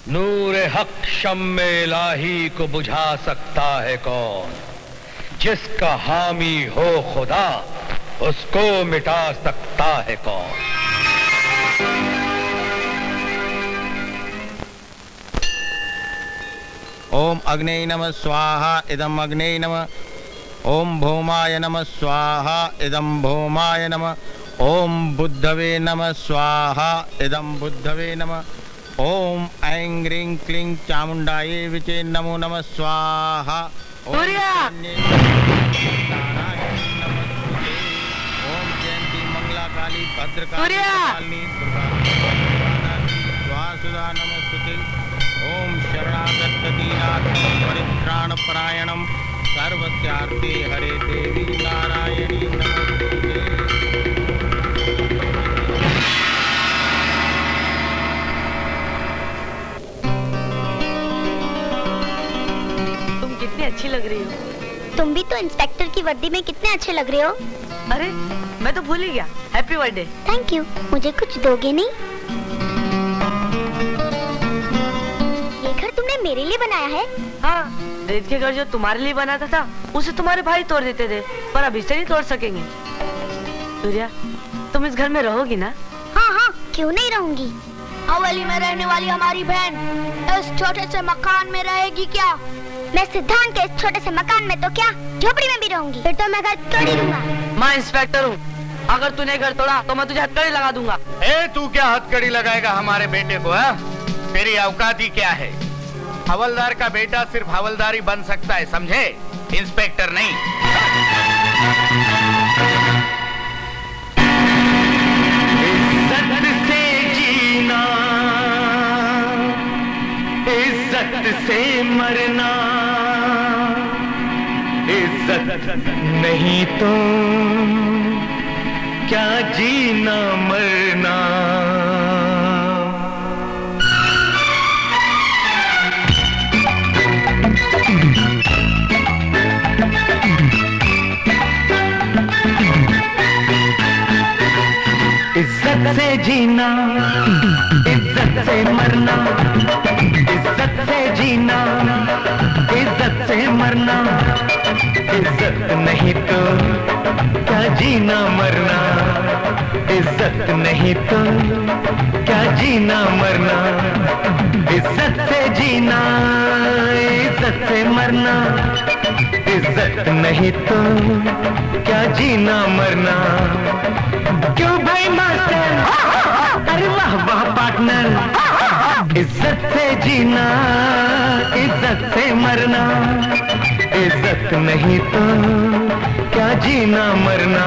नूरे हक शम्मे इलाही को बुझा सकता है कौन? जिसका हामी हो खुदा उसको मिटा सकता है कौन? ओम अग्नेय नमः स्वाहा इदम अग्नेय नमः। ओम भौमाय नमः स्वाहा इदम भौमाय नमः। ओम बुद्धवे नमः स्वाहा इदम बुद्धवे नमः। ओम ऐं ह्रीं क्लीं चामुंडायै विचे नमो नमः स्वाहा। सूर्या! ओम जयंती मंगला काली भद्रकाली सूर्या! कपालिनी दुर्गा स्वासुधा नमस्तुते। ओम शरणागत दीनार्ति परित्राण परायणम सर्वस्यार्थे हरे देवी नारायणी नमस्तुते। तुम कितनी अच्छी लग रही हो। तुम भी तो इंस्पेक्टर की वर्दी में कितने अच्छे लग रहे हो। अरे मैं तो भूल ही गया। Happy birthday. Thank you. मुझे कुछ दोगे नहीं? ये घर तुमने मेरे लिए बनाया है? हाँ, रेत के घर जो तुम्हारे लिए बनाता था उसे तुम्हारे भाई तोड़ देते थे, पर अभी से नहीं तोड़ सकेंगे। सूर्या, तुम इस घर में रहोगी ना? हाँ हाँ, क्यों नहीं रहूंगी। हवेली में रहने वाली हमारी बहन इस छोटे से मकान में रहेगी क्या? मैं सिद्धांत के इस छोटे से मकान में तो क्या, झोपड़ी में भी रहूंगी। फिर तो मैं घर तोड़ ही दूंगा। मैं इंस्पेक्टर हूँ, अगर तूने घर तोड़ा तो मैं तुझे हथकड़ी लगा दूंगा। तू क्या हथकड़ी लगाएगा हमारे बेटे को? है तेरी औकात ही क्या है? हवलदार का बेटा सिर्फ हवलदारी बन सकता है, समझे? इंस्पेक्टर नहीं। इज्जत से जीना, इज्जत से मरना, इज्जत नहीं तो क्या जीना मरना। इज्जत से जीना, इज्जत से मरना, इज्जत से जीना, इज्जत से मरना, इज्जत नहीं तो क्या जीना मरना, इज्जत नहीं तो क्या जीना मरना। इज्जत से जीना, इज्जत से मरना, इज्जत नहीं तो क्या जीना मरना। क्यों भाई मास्टर? अरे वाह वाह पार्टनर। इज्जत से जीना, इज्जत से मरना, इज्जत नहीं तो क्या जीना मरना।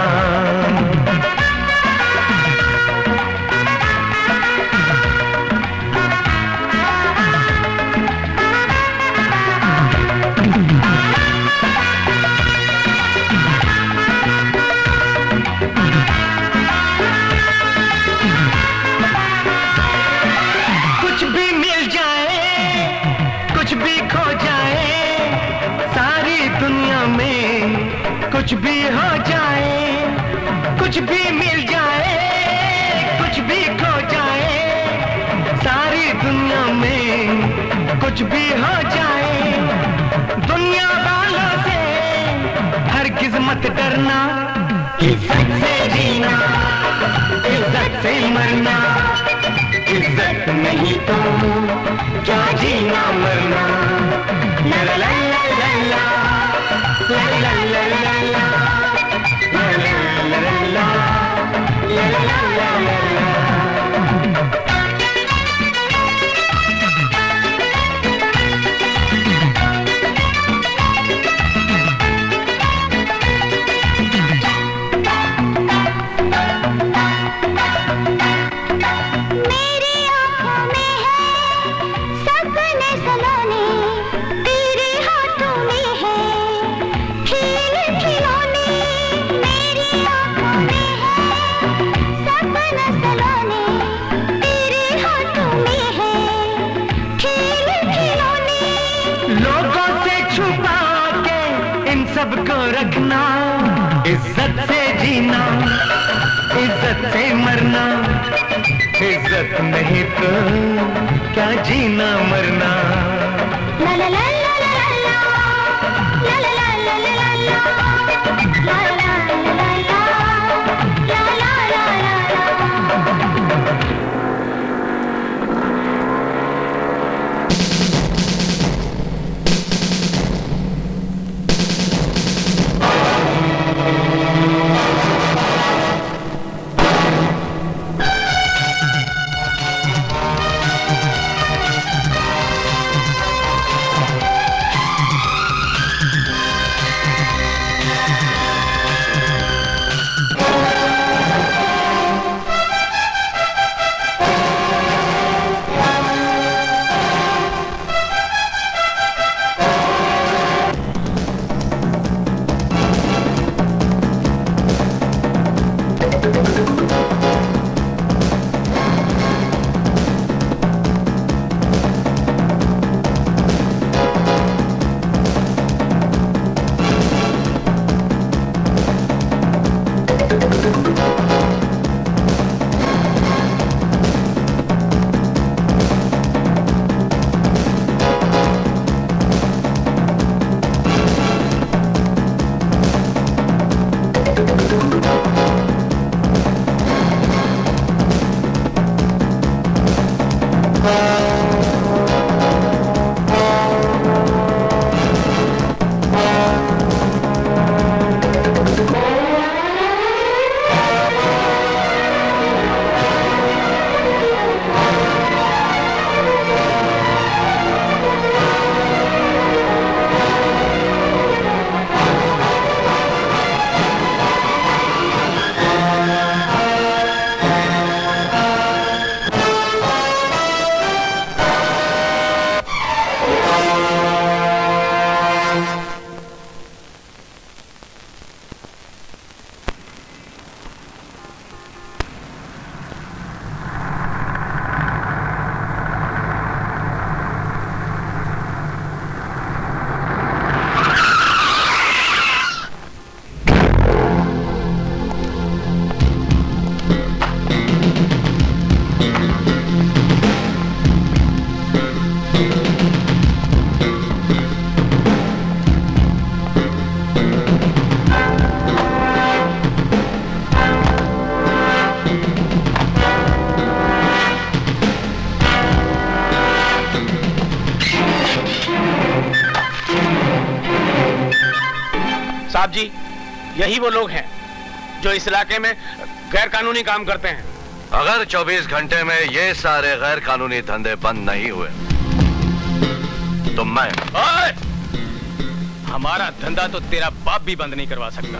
कुछ भी हो जाए, कुछ भी मिल जाए, कुछ भी खो जाए, सारी दुनिया में कुछ भी हो जाए। दुनिया वालों से हरगिज़ मत डरना। इज्जत से जीना, इज्जत से मरना, इज्जत नहीं तो क्या जीना मरना। ला ला ला ला ला ला ला ला ला ला रखना। इज्जत से जीना, इज्जत से मरना, इज्जत नहीं तो का जीना मरना। ला ला ला ला ला ला ला ला ला ला ला ला ला ला ला ला। साहब जी, यही वो लोग हैं जो इस इलाके में गैर कानूनी काम करते हैं। अगर 24 घंटे में ये सारे गैर कानूनी धंधे बंद नहीं हुए तो मैं हमारा धंधा तो तेरा बाप भी बंद नहीं करवा सकता।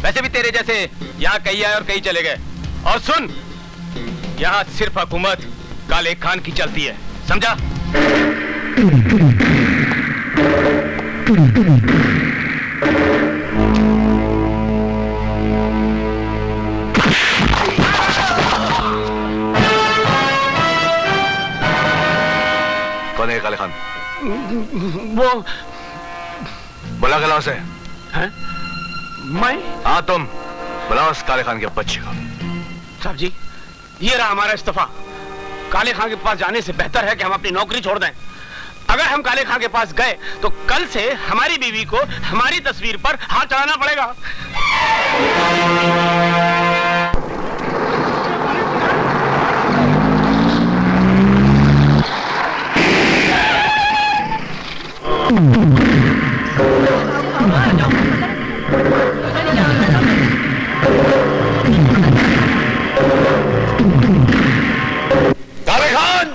वैसे भी तेरे जैसे यहाँ कई आए और कई चले गए। और सुन, यहाँ सिर्फ हुकूमत काले खान की चलती है, समझा? कौन है काले खान? वो बुला के लाओ उसे। हैं? मैं? हाँ तुम बुलाओ उस काले खान के बच्चे को। साहब जी, ये रहा हमारा इस्तीफा। काले खान के पास जाने से बेहतर है कि हम अपनी नौकरी छोड़ दें। अगर हम काले खान के पास गए तो कल से हमारी बीवी को हमारी तस्वीर पर हाथ चढ़ाना पड़ेगा। काले खान!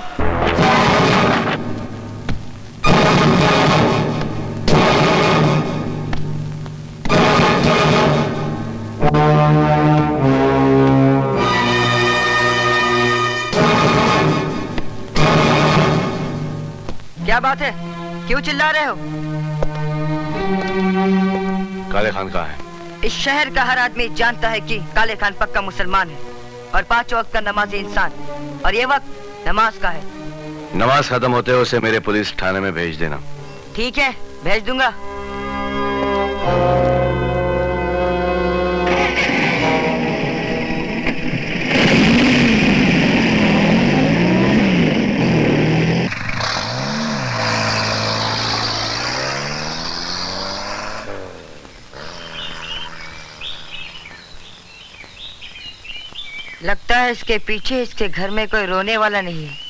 क्या बात है? क्यों चिल्ला रहे हो? काले खान कहाँ है? इस शहर का हर आदमी जानता है कि काले खान पक्का मुसलमान है और 5 वक्त का नमाजी इंसान, और ये वक्त नमाज का है। नमाज खत्म होते हुए उसे मेरे पुलिस थाने में भेज देना। ठीक है, भेज दूंगा। इसके पीछे इसके घर में कोई रोने वाला नहीं है।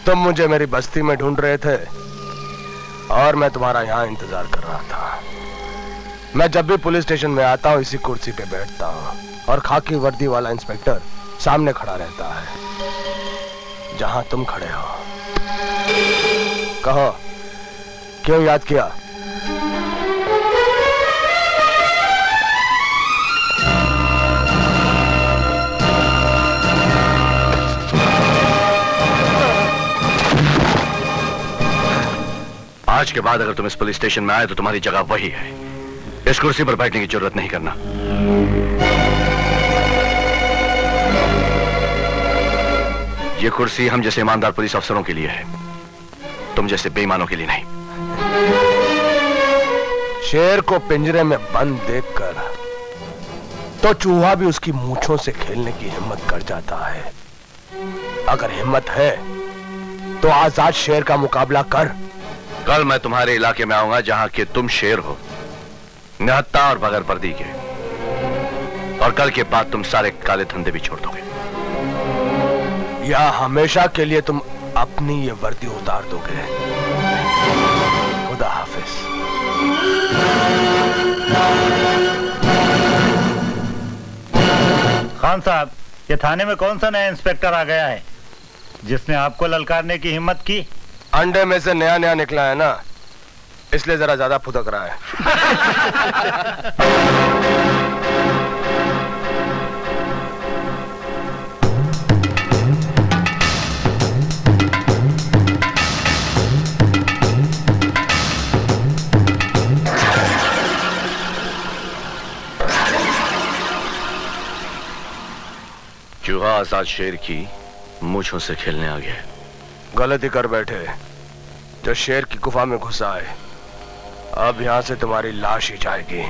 तुम मुझे मेरी बस्ती में ढूंढ रहे थे और मैं तुम्हारा यहां इंतजार कर रहा था। मैं जब भी पुलिस स्टेशन में आता हूं इसी कुर्सी पे बैठता हूं और खाकी वर्दी वाला इंस्पेक्टर सामने खड़ा रहता है जहां तुम खड़े हो। कहो, क्यों याद किया? आज के बाद अगर तुम इस पुलिस स्टेशन में आए तो तुम्हारी जगह वही है। इस कुर्सी पर बैठने की जरूरत नहीं करना। ये कुर्सी हम जैसे ईमानदार पुलिस अफसरों के लिए है, तुम जैसे बेईमानों के लिए नहीं। शेर को पिंजरे में बंद देखकर तो चूहा भी उसकी मूंछों से खेलने की हिम्मत कर जाता है। अगर हिम्मत है तो आजाद शेर का मुकाबला कर। कल मैं तुम्हारे इलाके में आऊंगा जहां के तुम शेर हो, निहत्था और बगैर वर्दी के, और कल के बाद तुम सारे काले धंधे भी छोड़ दोगे या हमेशा के लिए तुम अपनी ये वर्दी उतार दोगे। खुदा हाफिज। खान साहब, ये थाने में कौन सा नया इंस्पेक्टर आ गया है जिसने आपको ललकारने की हिम्मत की? अंडे में से नया नया निकला है ना, इसलिए जरा ज्यादा फुदक रहा है। चूहा आजाद शेर की मूंछों से खेलने आ गया। गलती कर बैठे। जो शेर की गुफा में घुसा है, अब यहां से तुम्हारी लाश ही जाएगी।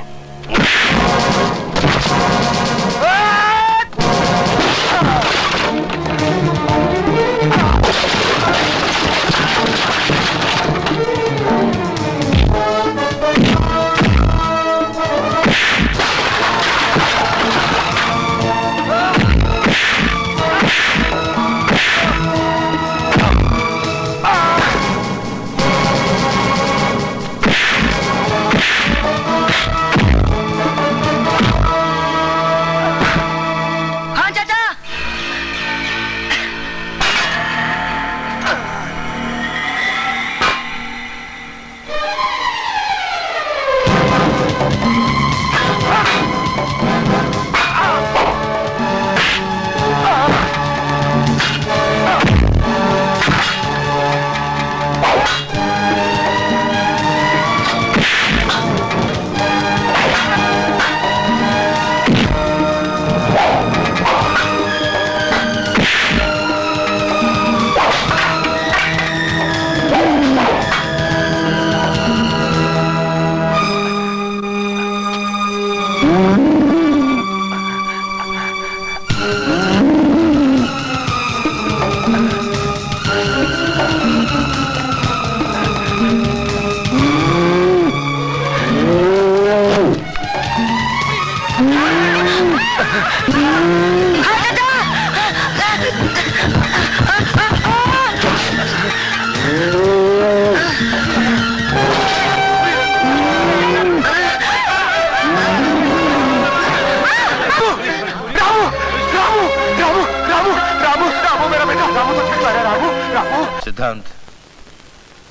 सिद्धांत,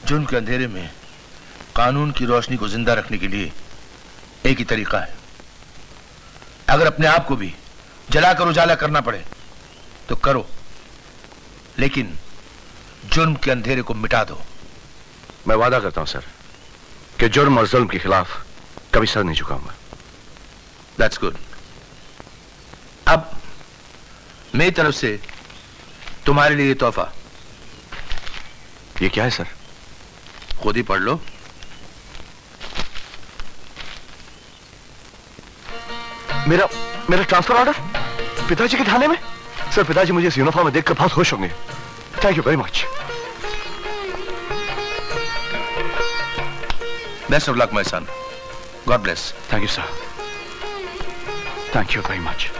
जुर्म के अंधेरे में कानून की रोशनी को जिंदा रखने के लिए एक ही तरीका है। अगर अपने आप को भी जलाकर उजाला करना पड़े तो करो, लेकिन जुर्म के अंधेरे को मिटा दो। मैं वादा करता हूं सर कि जुर्म और जुल्म के खिलाफ कभी सर नहीं झुकाऊंगा। That's good. अब मेरी तरफ से तुम्हारे लिए तोहफा। ये क्या है सर? खुद ही पढ़ लो। मेरा मेरा ट्रांसफर ऑर्डर पिताजी के थाने में। सर पिताजी मुझे इस यूनिफॉर्म में देखकर बहुत खुश होंगे। Thank you very much. Best of luck my son. God bless. Thank you sir. Thank you very much.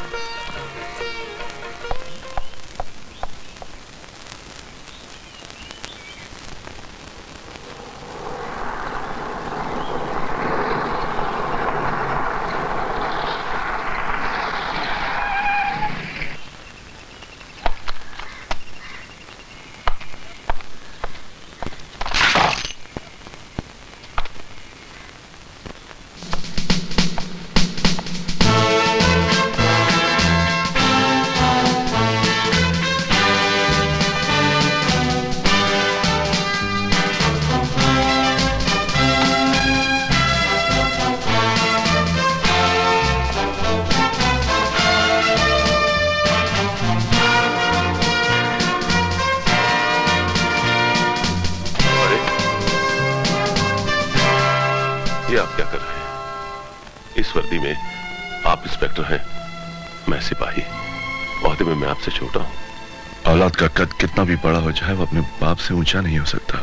आपसे छोटा हूं। औलाद का कद कितना भी बड़ा हो जाए वो अपने बाप से ऊंचा नहीं हो सकता।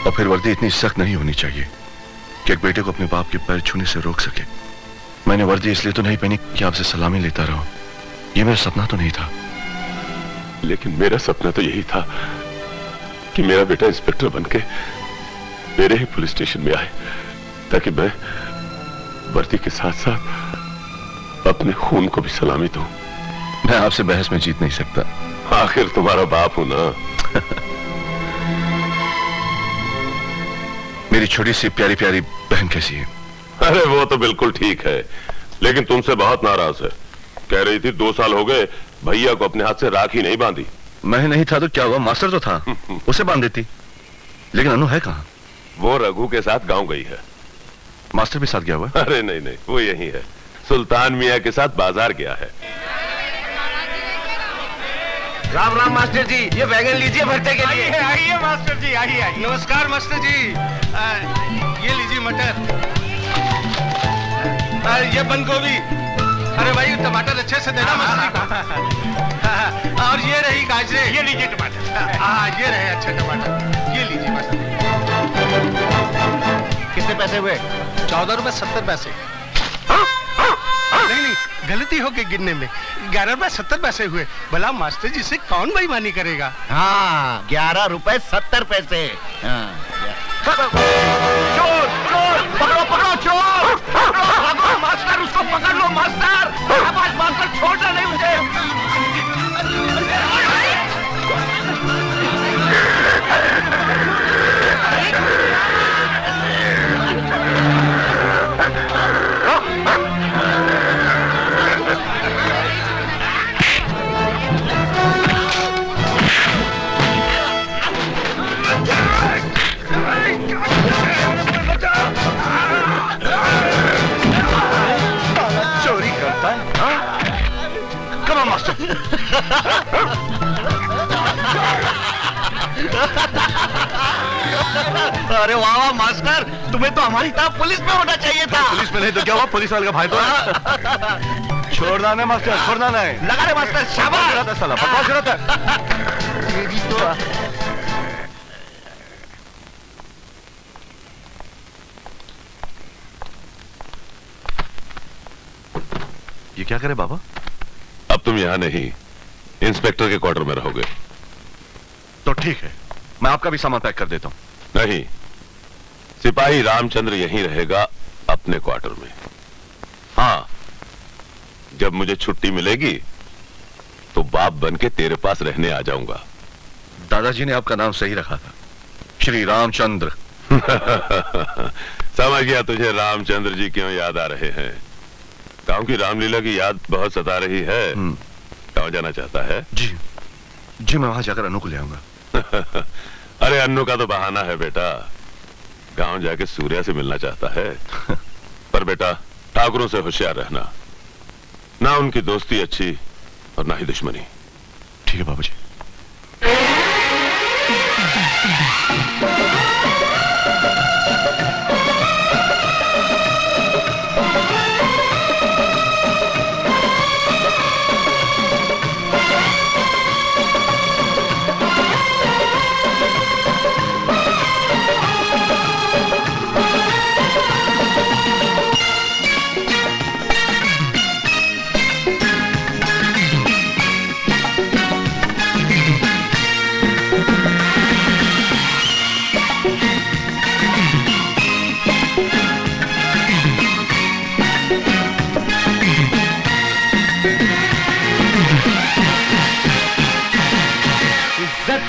और फिर वर्दी इतनी सख्त नहीं होनी चाहिए कि एक बेटे को अपने बाप के पैर छूने से रोक सके। मैंने वर्दी इसलिए तो नहीं पहनी कि आपसे सलामी लेता रहूं। ये मेरा सपना तो नहीं था। लेकिन मेरा सपना तो यही था कि मेरा बेटा इंस्पेक्टर बनके मेरे ही पुलिस स्टेशन में आए, ताकि मैं वर्दी के साथ साथ अपने खून को भी सलामी दूं। मैं आपसे बहस में जीत नहीं सकता। आखिर तुम्हारा बाप हूं ना। मेरी छोटी सी प्यारी प्यारी बहन कैसी है? अरे वो तो बिल्कुल ठीक है, लेकिन तुमसे बहुत नाराज है। कह रही थी 2 साल हो गए भैया को अपने हाथ से राखी नहीं बांधी। मैं नहीं था तो क्या हुआ, मास्टर तो था, उसे बांध देती। लेकिन अनु है कहाँ? वो रघु के साथ गांव गई है। मास्टर भी साथ गया हुआ? अरे नहीं नहीं, वो यही है, सुल्तान मियाँ के साथ बाजार गया है। राम राम मास्टर जी, ये वैगन लीजिए भरते के लिए। आइए मास्टर जी, आइए। नमस्कार मास्टर जी। ये लीजिए मटर, ये बंद गोभी। अरे भाई टमाटर अच्छे से देना मास्टर जी को। और ये रही गाजरे। ये लीजिए टमाटर। हाँ ये रहे अच्छे टमाटर, ये लीजिए मास्टर जी। कितने पैसे हुए? 14 रुपए 70 पैसे। नहीं, गलती हो गई गिनने में। 11 रुपए 70 पैसे हुए। भला मास्टर जी से कौन बेईमानी करेगा? हाँ 11 रुपए 70 पैसे। चोर पकड़ो पकड़ो चोर, पकड़ो मास्टर, उसको पकड़ लो मास्टर। आवाज मास्टर, छोड़ना नहीं मुझे। चोरी करता है? Come on master. अरे वाह वाह मास्टर, तुम्हें तो हमारी तरह पुलिस में होना चाहिए था। पुलिस में नहीं तो क्या हुआ, पुलिस वाले का भाई तो है। छोड़ना नहीं मास्टर, छोड़ना नहीं। लगा रहे मास्टर, शाबाश। साला बकवास रहता है। ये क्या करे बाबा? अब तुम यहाँ नहीं, इंस्पेक्टर के क्वार्टर में रहोगे। तो ठीक है, मैं आपका भी सामान पैक कर देता हूँ। नहीं, सिपाही रामचंद्र यहीं रहेगा अपने क्वार्टर में। हाँ, जब मुझे छुट्टी मिलेगी तो बाप बन के तेरे पास रहने आ जाऊंगा। दादाजी ने आपका नाम सही रखा था, श्री रामचंद्र। समझ गया तुझे रामचंद्र जी क्यों याद आ रहे हैं। गांव की रामलीला की याद बहुत सता रही है। गांव जाना चाहता है? जी जी, मैं वहां जाकर अनु को ले आऊंगा। अरे अन्नू का तो बहाना है बेटा, गांव जाके सूर्या से मिलना चाहता है। पर बेटा ठाकुरों से होशियार रहना, ना उनकी दोस्ती अच्छी और ना ही दुश्मनी। ठीक है बाबूजी।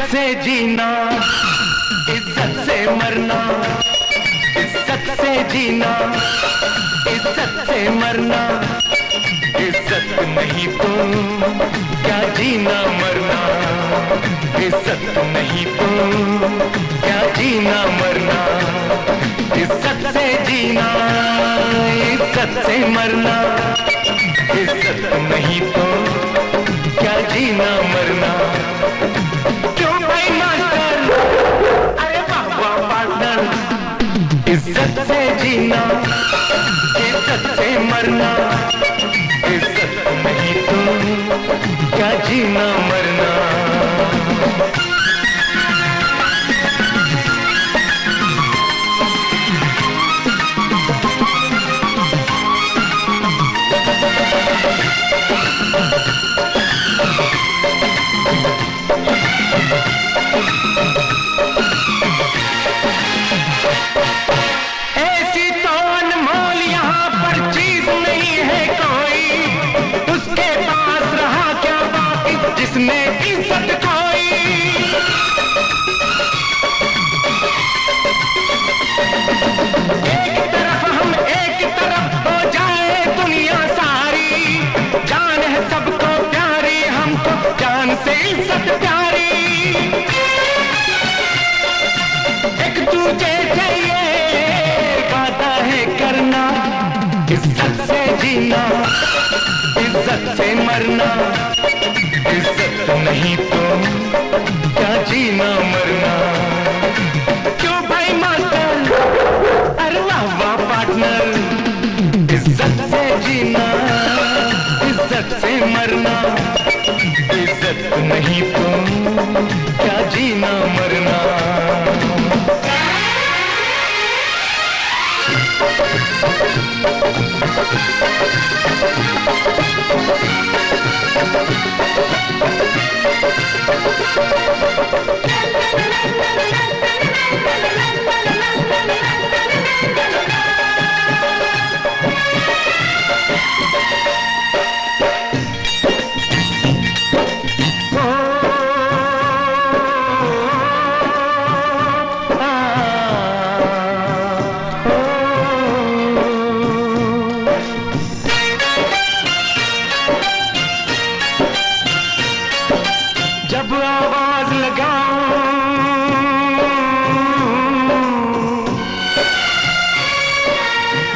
इज्जत से जीना, इज्जत से मरना, इज्जत से जीना, इज्जत से मरना, इज्जत नहीं तो क्या जीना मरना, इज्जत नहीं तो क्या जीना मरना, इज्जत से जीना, इज्जत से मरना, इज्जत नहीं तो क्या जीना मरना। क्यों भाई मास्टर, अरे वाह वाह पार्टनर, इज्जत से जीना, इज्जत से मरना, इज्जत नहीं तो क्या जीना मरना। ऐसी तो अनमोल यहाँ पर चीज नहीं है कोई, उसके पास रहा क्या बाकी जिसमें इज्जत खोई। एक तरफ हम एक तरफ हो जाए दुनिया सारी, जान है सबको प्यारी, हमको जान से इज्जत प्यारी। एक दूजे से ये वादा है करना, इज्जत से जीना, इज्जत से मरना, इज्जत नहीं तो क्या जीना मरना। क्यों भाई मास्टर, अरे वाह वाह पार्टनर, इज्जत से जीना, इज्जत से मरना, इज्जत नहीं तो क्या जीना मरना। जब आवाज लगाऊं,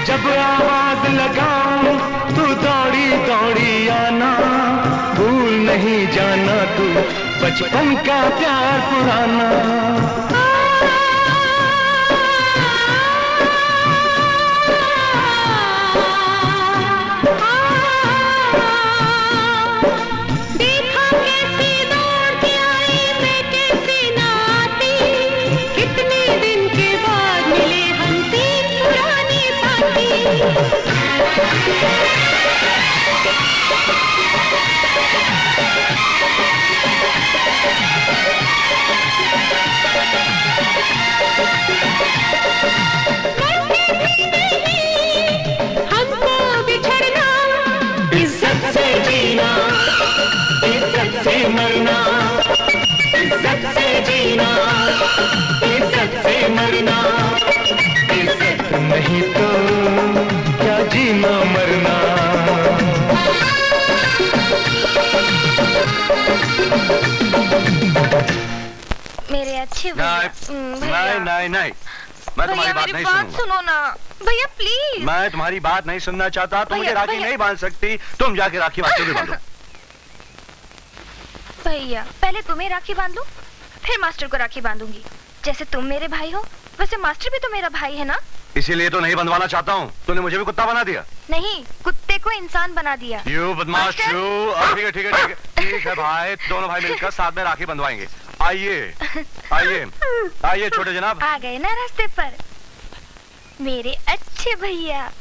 जब आवाज लगाऊं, तू दौड़ी दौड़ी आना, भूल नहीं जाना तू बचपन का प्यार पुराना। हमको बिछड़ना, इज्जत से जीना, इज्जत से मरना, इज्जत से जीना, इज्जत से मरना, इज्जत नहीं तो क्या जीना मरना। मेरे अच्छे भैया। नहीं नहीं नहीं, मैं तुम्हारी बात नहीं सुनूंगा। सुनो ना भैया प्लीज। मैं तुम्हारी बात नहीं सुनना चाहता। तुम मुझे राखी नहीं बांध सकती, तुम जाके राखी मास्टर को बांधो। भैया पहले तुम्हें राखी बांध लूं, फिर मास्टर को राखी बांधूंगी। जैसे तुम मेरे भाई हो वैसे मास्टर भी तो मेरा भाई है ना। इसीलिए तो नहीं बंधवाना चाहता हूँ। तूने मुझे भी कुत्ता बना दिया। नहीं, कुत्ते को इंसान बना दिया। यू बदमाश यू। ठीक है ठीक है ठीक है ठीक है भाई, दोनों भाई मिलकर साथ में राखी बंधवाएंगे। आइए आइए आइए छोटे जनाब। आ गए ना रास्ते पर मेरे अच्छे भैया।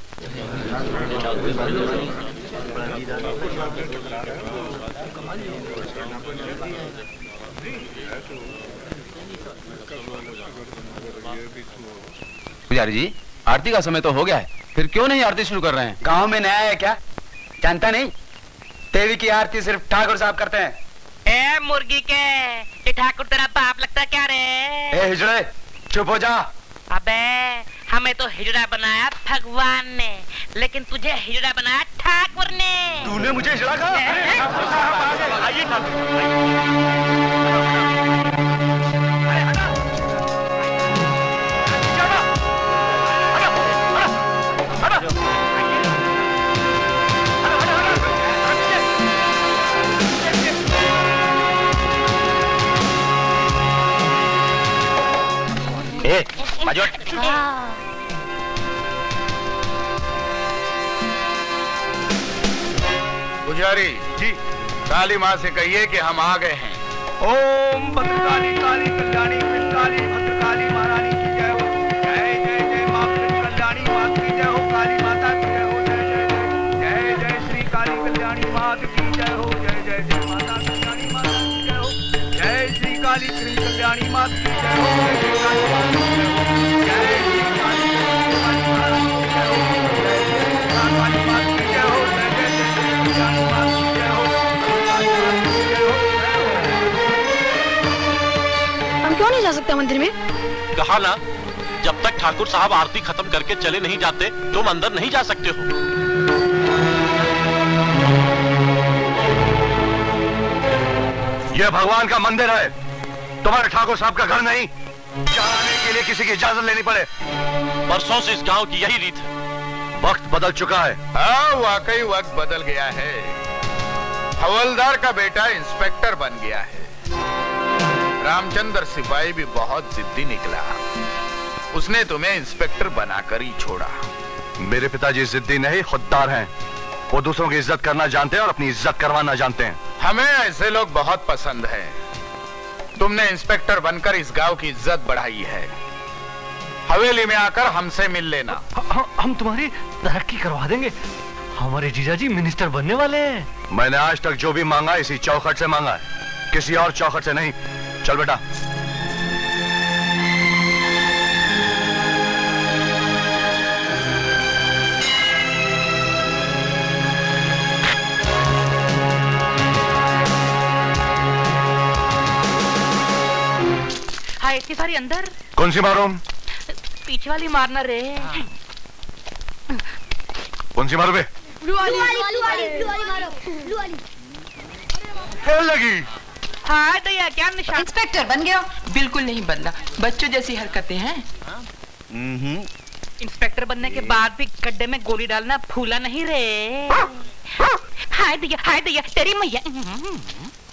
पुजारी जी, आरती का समय तो हो गया है, फिर क्यों नहीं आरती शुरू कर रहे हैं? गांव में नया है क्या? जानता नहीं? देवी की आरती सिर्फ ठाकुर साहब करते हैं। ए मुर्गी के ये ठाकुर तेरा बाप लगता है क्या रे? ए हिजड़े, चुप हो जा। अबे हमें तो हिजड़ा बनाया भगवान ने, लेकिन तुझे हिजड़ा बनाया ठाकुर ने। तूने मुझे हिजड़ा कहा? आइए पुजारी जी, काली माँ से कहिए कि हम आ गए हैं। ओम भद्रकाली काली कल्याणी काली भद्रकाली महारानी की जय हो। जय जय जय माँ कल्याणी माँ की जय हो। काली माता की जय हो। जय जय जय जय जय श्री काली कल्याणी माँ की जय हो। जय जय जय माता कल्याणी माँ की जय हो। जय श्री काली कल्याणी माँ की जय हो। जय जय काली माँ की जय हो। जय श्री काली कल्याणी महारानी की जय हो। जय जय काली माँ की जय हो। जय जय जय कल्याणी माँ की जय हो। हम क्यों नहीं जा सकते मंदिर में? कहा ना, जब तक ठाकुर साहब आरती खत्म करके चले नहीं जाते तुम अंदर नहीं जा सकते हो। यह भगवान का मंदिर है, तुम्हारे ठाकुर साहब का घर नहीं। जाने के लिए किसी की इजाजत लेनी पड़े। बरसों से इस गांव की यही रीत है। वक्त बदल चुका है। हाँ, वाकई वक्त बदल गया है। हवलदार का बेटा इंस्पेक्टर बन गया है। रामचंद्र सिपाही भी बहुत जिद्दी निकला, उसने तुम्हें इंस्पेक्टर बनाकर ही छोड़ा। मेरे पिताजी जिद्दी नहीं, खुददार हैं। वो दूसरों की इज्जत करना जानते हैं और अपनी इज्जत करवाना जानते हैं। हमें ऐसे लोग बहुत पसंद हैं। तुमने इंस्पेक्टर बनकर इस गांव की इज्जत बढ़ाई है। हवेली में आकर हमसे मिल लेना। हम तुम्हारी तरक्की करवा देंगे। हमारे जीजाजी मिनिस्टर बनने वाले हैं। मैंने आज तक जो भी मांगा इसी चौखट से मांगा है, किसी और चौखट से नहीं। चल बेटा। हाँ, इतनी सारी अंदर। कौन सी मारो? पीछे वाली मारना रे। कौन सी मारो बे? ब्लू वाली मारो। ब्लू वाली फेल लगी। हाँ दैया, क्या निशान? इंस्पेक्टर बन गया? बिल्कुल नहीं बनना, बच्चों जैसी हरकतें हैं। इंस्पेक्टर बनने के बाद भी गड्ढे में गोली डालना भूला नहीं रे। हाय दैया तेरी मैया।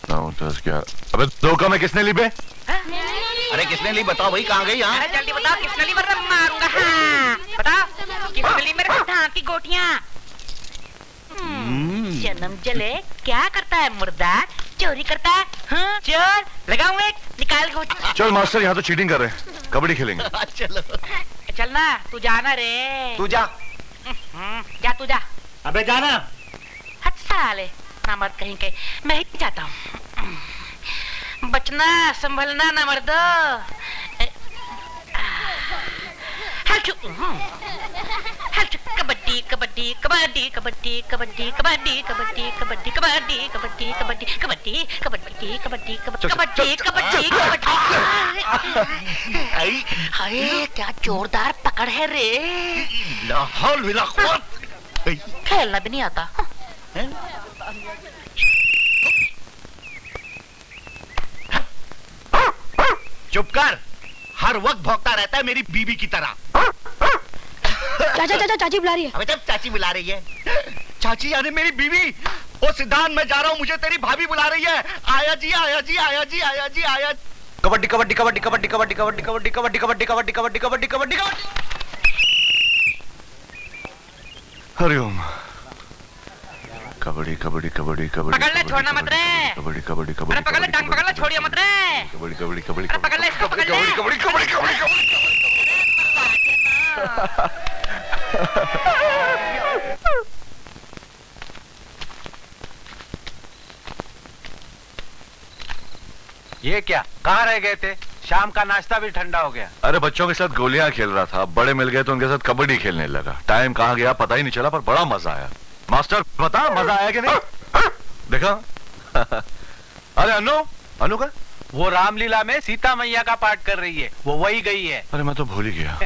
9, 10, 11। अबे धोखा में किसने ली बे? अरे किसने ली बताओ भाई, कहाँ गई? यहाँ जल्दी बताओ किसने ली, वरना मारूंगा। हाँ बताओ किसने ली मेरे धान की गोटियाँ? जन्म जले क्या करता है मुर्दा? चोरी करता है। हाँ चोर लगाऊं एक, निकाल गोटी। चल मास्टर, यहाँ तो चीटिंग कर रहे हैं, कबड्डी खेलेंगे। चलो चलना, तू जाना रे। तू जा। जा तू जा। अबे जाना। हट साले, ना मर्द कहीं के। मैं ही जाता हूँ। बचना संभलना ना मर्दो। कबड्डी कबड्डी कबड्डी कबड्डी कबड्डी कबड्डी कबड्डी कबड्डी कबड्डी कबड्डी कबड्डी कबड्डी कबड्डी कबड्डी कबड्डी कबड्डी कबड्डी। हाय क्या जोरदार पकड़ है रे। लाहौल विला कुव्वत। खेलना भी नहीं आता। चुप कर, हर वक्त भौंकता रहता है मेरी बीवी की तरह। चाचा चाची बुला रही है। अबे जब चाची बुला रही है। चाची यानी मेरी बीवी। ओ सिद्धांत, मैं जा रहा हूँ, मुझे तेरी भाभी बुला रही है। आया जी आया जी आया जी आया जी आया। कबड्डी कबड्डी कबड्डी कबड्डी कबड्डी कबड्डी कबड्डी कबड्डी कबड्डी कबड्डी कबड्डी कबड्डी कबड्डी कबड्डी। हरिओम। कबड्डी कबड्डी कबड्डी कबड्डी। पकड़ ले, छोड़ना मत रे। कबड्डी कबड्डी कबड्डी। अरे पकड़ ले, टांग पकड़ ले, छोड़िए मत रे। कबड्डी कबड्डी कबड्डी। अरे पकड़ ले, इसको पकड़ ले। कबड्डी कबड्डी कबड्डी कबड्डी। ये क्या, कहाँ रह गए थे? शाम का नाश्ता भी ठंडा हो गया। अरे बच्चों के साथ गोलियां खेल रहा था, बड़े मिल गए तो उनके साथ कबड्डी खेलने लगा। टाइम कहाँ गया पता ही नहीं चला, पर बड़ा मजा आया। मास्टर बता, मजा आया कि नहीं? देखा? अरे अनु, अनु का वो रामलीला में सीता मैया का पाठ कर रही है, वो वही गई है। अरे मैं तो भूल ही गया।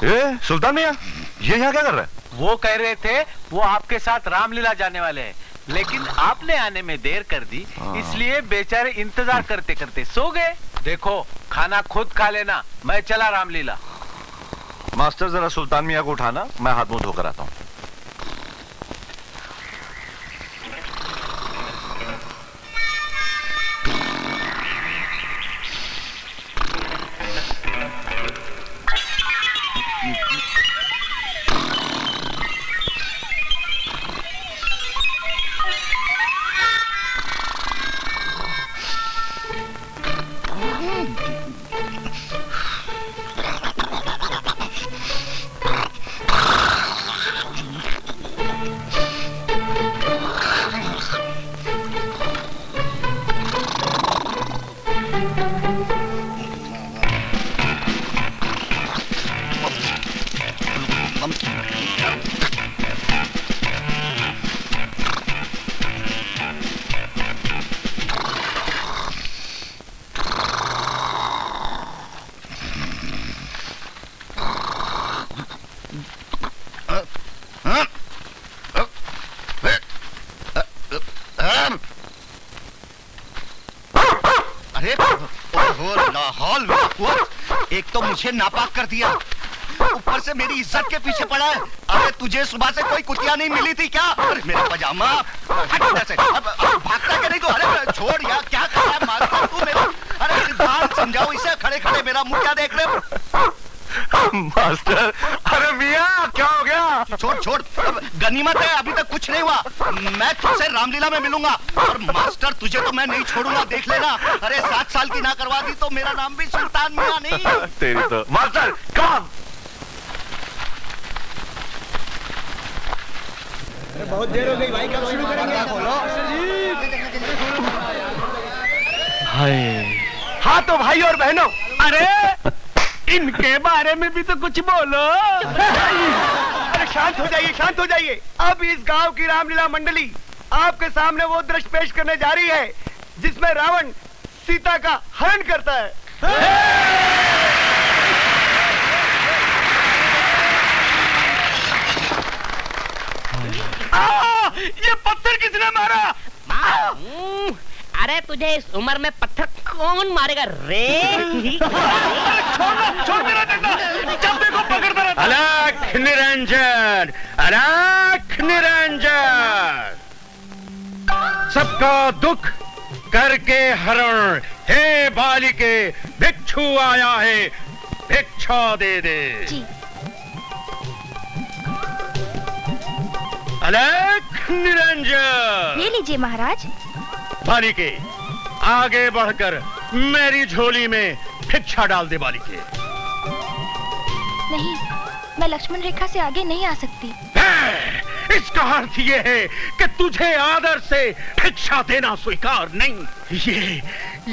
ए, सुल्तान मियां, ये यहाँ क्या कर रहा है? वो कह रहे थे वो आपके साथ रामलीला जाने वाले हैं, लेकिन आपने आने में देर कर दी, इसलिए बेचारे इंतजार करते करते सो गए। देखो खाना खुद खा लेना, मैं चला रामलीला। मास्टर जरा सुल्तान मियां को उठाना, मैं हाथ मुंह धोकर आता हूँ। एक तो मुझे नापाक कर दिया, ऊपर से मेरी इज्जत के पीछे पड़ा है। अरे तुझे सुबह से कोई कुतिया नहीं मिली थी क्या? अरे मेरा पजामा अब भागता क्या नहीं तो? अरे छोड़ यार, क्या कर रहा है मास्टर तू मेरा? अरे सिद्धांत समझाओ इसे, खड़े खड़े मेरा मुंह क्या देख रहे हो? मास्टर, अरे मियां क्या हो गया? छोड़ छोड़, गनीमत है अभी तक कुछ नहीं हुआ। मैं तुझसे रामलीला में मिलूंगा और मास्टर तुझे तो मैं नहीं छोड़ूंगा, देख लेना। अरे 7 साल की ना करवा दी तो मेरा नाम भी सुल्तान मियां नहीं। तेरी तो मास्टर काम। बहुत देर हो गई भाई, कब शुरू करेंगे? बोलो। हाय। हाँ तो भाई और बहनों, अरे इनके बारे में भी तो कुछ बोलो। अरे शांत हो जाइए, शांत हो जाइए। अब इस गांव की रामलीला मंडली आपके सामने वो दृश्य पेश करने जा रही है जिसमें रावण सीता का हरण करता है। ये पत्थर किसने मारा? अरे तुझे इस उम्र में पत्थर कौन मारेगा रे? छोड़ मेरा डंडा, जब देखो पकड़ता रहता। अलख निरंजन, अलख निरंजन, सबका दुख करके हरण। हे बालिके, भिक्षु आया है, भिक्षा दे दे। जी। अलख निरंजन। ये लीजिए महाराज। बालिके, आगे बढ़कर मेरी झोली में भिक्षा डाल दे बालिके। नहीं, मैं लक्ष्मण रेखा से आगे नहीं आ सकती। इसका अर्थ ये है कि तुझे आदर से भिक्षा देना स्वीकार नहीं।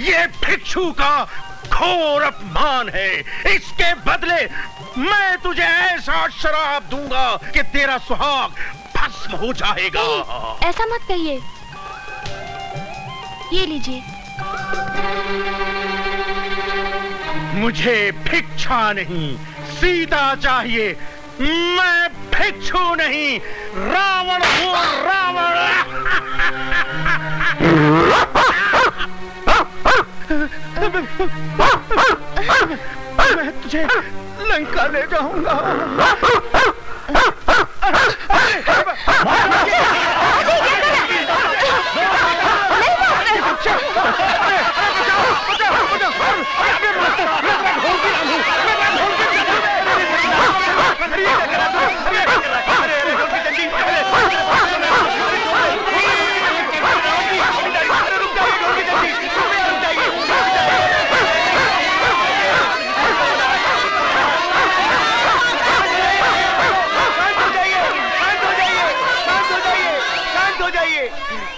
ये भिक्षु का घोर अपमान है। इसके बदले मैं तुझे ऐसा शराब दूंगा कि तेरा सुहाग भस्म हो जाएगा। ऐसा मत कहिए। ये लीजिए। मुझे भिक्षा नहीं, सीता चाहिए। मैं भिक्षु नहीं, रावण हूँ, रावण। मैं तुझे लंका ले जाऊंगा।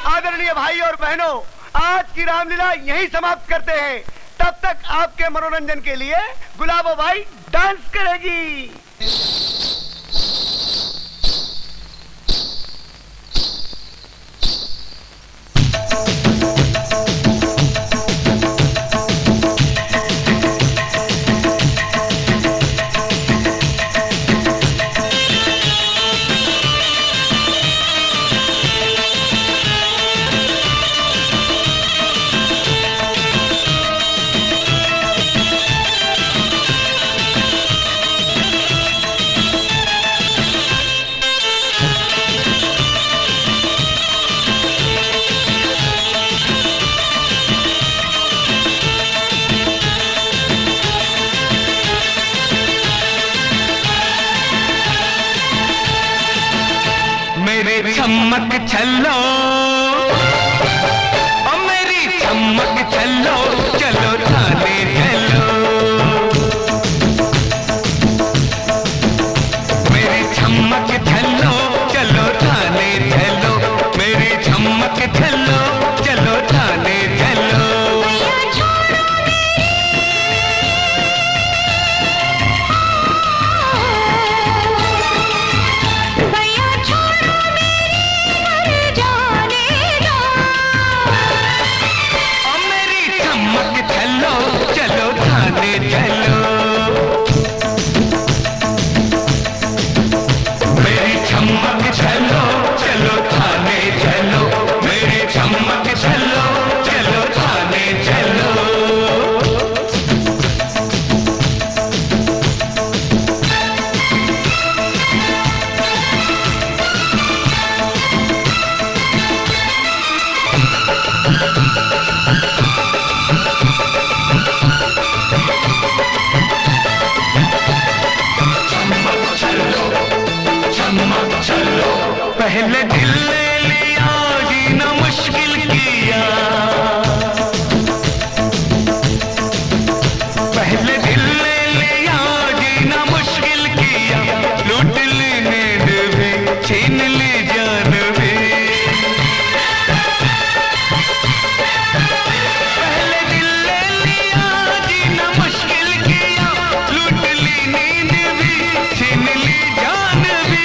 आदरणीय भाई और बहनों, आज की रामलीला यहीं समाप्त करते हैं। तब तक आपके मनोरंजन के लिए गुलाबोबाई डांस करेगी। मेरी चमक छल्लो, ओ मेरी चमक छल्लो, चलो थाने चलो। मेरी चमक छल्लो, चलो थाने चलो। मेरी चमक छल्लो, चलो थाने चलो। चलो थाने चलो। मेरी चमक चलो, चलो थाने चलो। मेरी चमक चलो, चलो थाने चलो। पहले दिल ले लिया, जीना मुश्किल किया। पहले दिल ले लिया, जीना मुश्किल किया। लूट ली नींद भी, छीन ली जान भी। पहले दिल ले लिया, जीना मुश्किल किया। लूट ली नींद भी, छीन ली जान भी।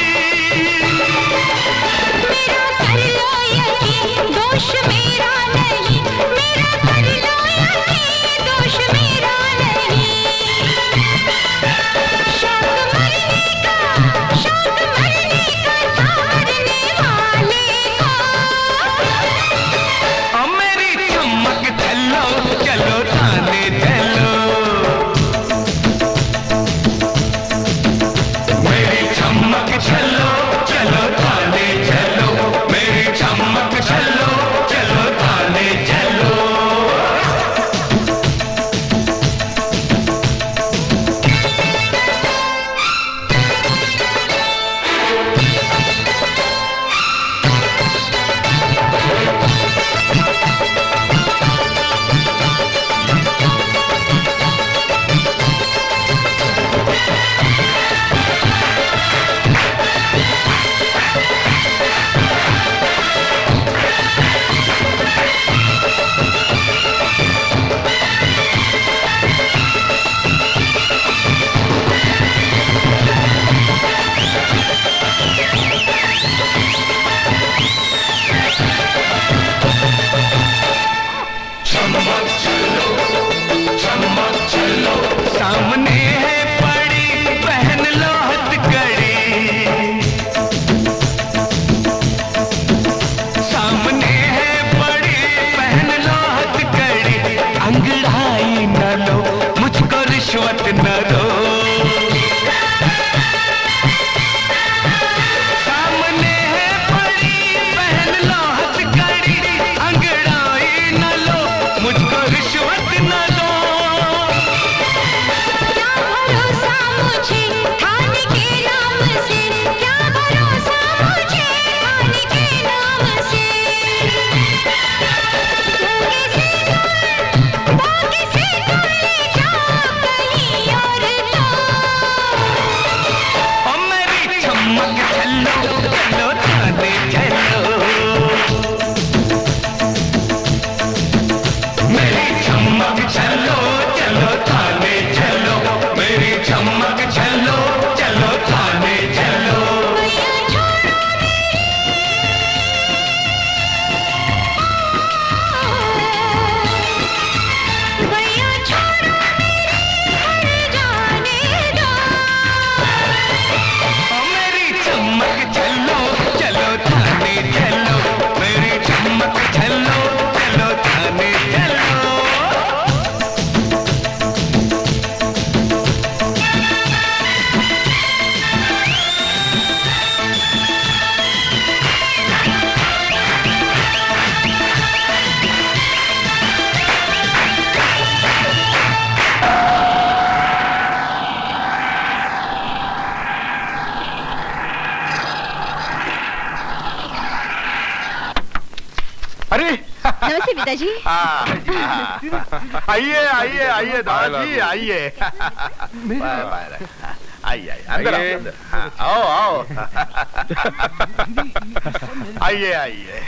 अरे नमस्ते पिताजी। आइए आइए आइए दादाजी आइए। आइए अंदर आओ आओ। आइए आइए।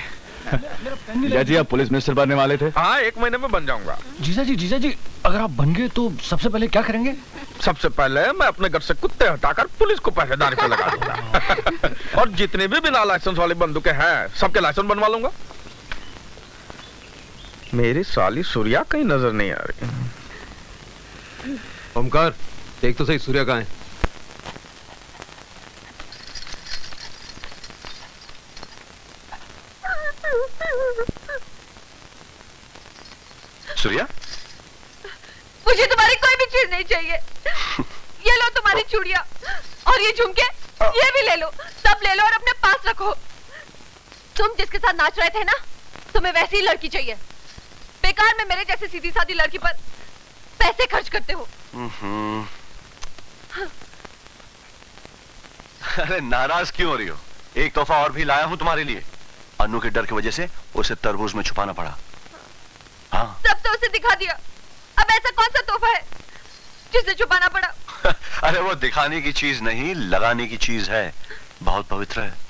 जीजा जी आप पुलिस मिनिस्टर बनने वाले थे? हाँ 1 महीने में बन जाऊंगा। जीजा जी अगर आप बन गए तो सबसे पहले क्या करेंगे? सबसे पहले मैं अपने घर से कुत्ते हटाकर पुलिस को पहरेदारी पे लगा दूंगा। और जितने भी बिना लाइसेंस वाली बंदूकें हैं सबके लाइसेंस बनवा लूंगा। मेरी साली सूर्या कहीं नजर नहीं आ रही। ओमकार देख तो सही सूर्या कहाँ है? सूर्या मुझे तुम्हारी कोई भी चीज नहीं चाहिए। ये लो तुम्हारी चूड़ियां और ये झुमके, ये भी ले लो, सब ले लो और अपने पास रखो। तुम जिसके साथ नाच रहे थे ना, तुम्हें वैसी ही लड़की चाहिए। बेकार में मेरे जैसे सीधी सादी लड़की पर पैसे खर्च करते हो। अरे नाराज क्यों हो रही हो? एक तोहफा और भी लाया हूं तुम्हारे लिए। अन्नू के डर की वजह से उसे तरबूज में छुपाना पड़ा। हाँ सब तो उसे दिखा दिया, अब ऐसा कौन सा तोहफा है जिसे छुपाना पड़ा? अरे वो दिखाने की चीज नहीं, लगाने की चीज है। बहुत पवित्र है।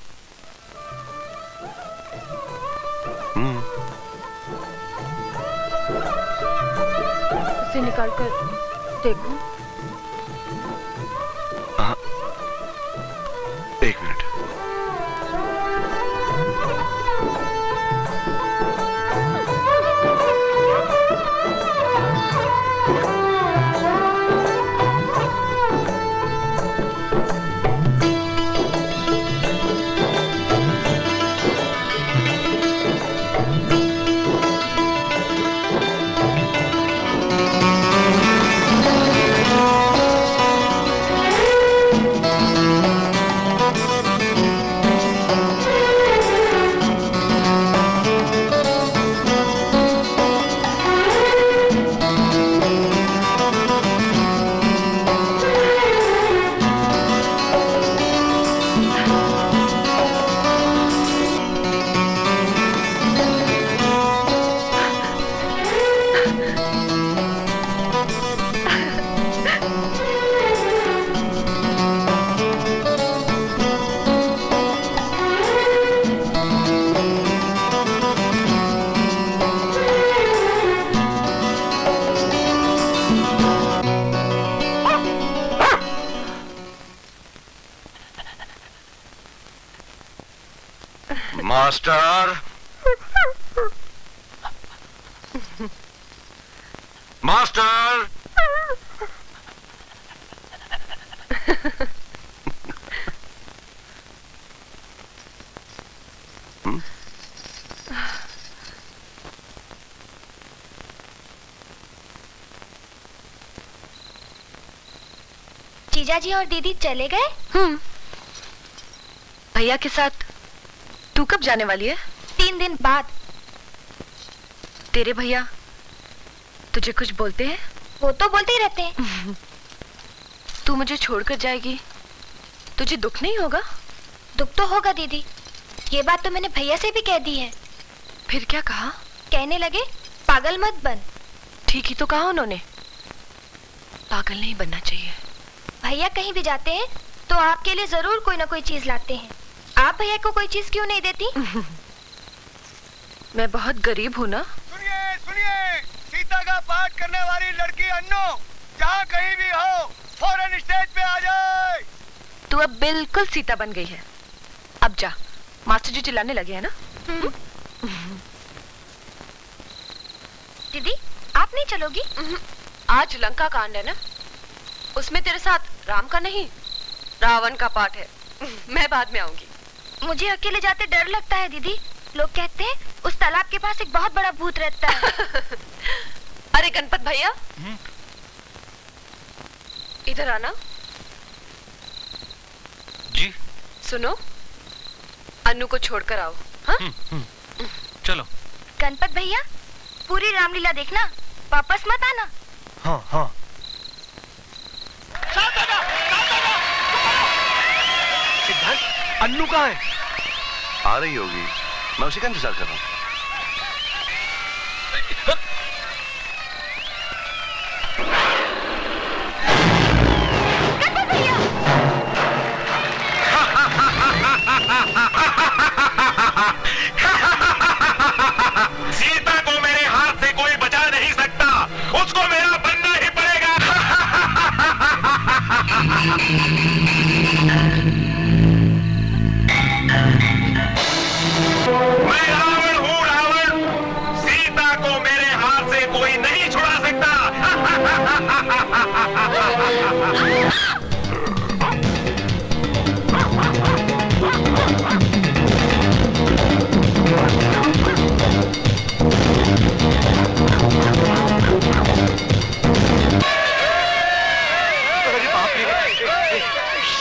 उसे निकाल कर देखो। हाँ 1 मिनट। मास्टर मास्टर जीजा जी और दीदी चले गए? भैया के साथ तू कब जाने वाली है? 3 दिन बाद। तेरे भैया तुझे कुछ बोलते हैं? वो तो बोलते ही रहते हैं। तू मुझे छोड़कर जाएगी, तुझे दुख नहीं होगा? दुख तो होगा दीदी, ये बात तो मैंने भैया से भी कह दी है। फिर क्या कहा? कहने लगे पागल मत बन। ठीक ही तो कहा उन्होंने, पागल नहीं बनना चाहिए। भैया कहीं भी जाते हैं तो आपके लिए जरूर कोई ना कोई चीज लाते हैं। आप भैया को कोई चीज क्यों नहीं देती? मैं बहुत गरीब हूँ ना। सुनिए सुनिए, सीता का पाठ करने वाली लड़की अन्नू जहाँ कहीं भी हो फौरन स्टेज पे आ जाए। तू अब बिल्कुल सीता बन गई है। अब जा, मास्टर जी चिल्लाने लगे हैं ना। दीदी आप नहीं चलोगी? आज लंका कांड है ना, उसमें तेरे साथ राम का नहीं रावण का पाठ है। मैं बाद में आऊंगी। मुझे अकेले जाते डर लगता है दीदी। लोग कहते हैं उस तालाब के पास एक बहुत बड़ा भूत रहता है। अरे गणपत भैया, इधर आना। जी सुनो, अन्नू को छोड़कर आओ। हाँ? चलो। गणपत भैया पूरी रामलीला देखना, वापस मत आना। हाँ हाँ। सिद्धार्थ, अन्नू कहाँ है? आ रही होगी, मैं उसी का इंतजार कर रहा हूँ। सीता को मेरे हाथ से कोई बचा नहीं सकता, उसको मेरा बनना ही पड़ेगा। मैं रावण हूँ, रावण। सीता को मेरे हाथ से कोई नहीं छुड़ा सकता।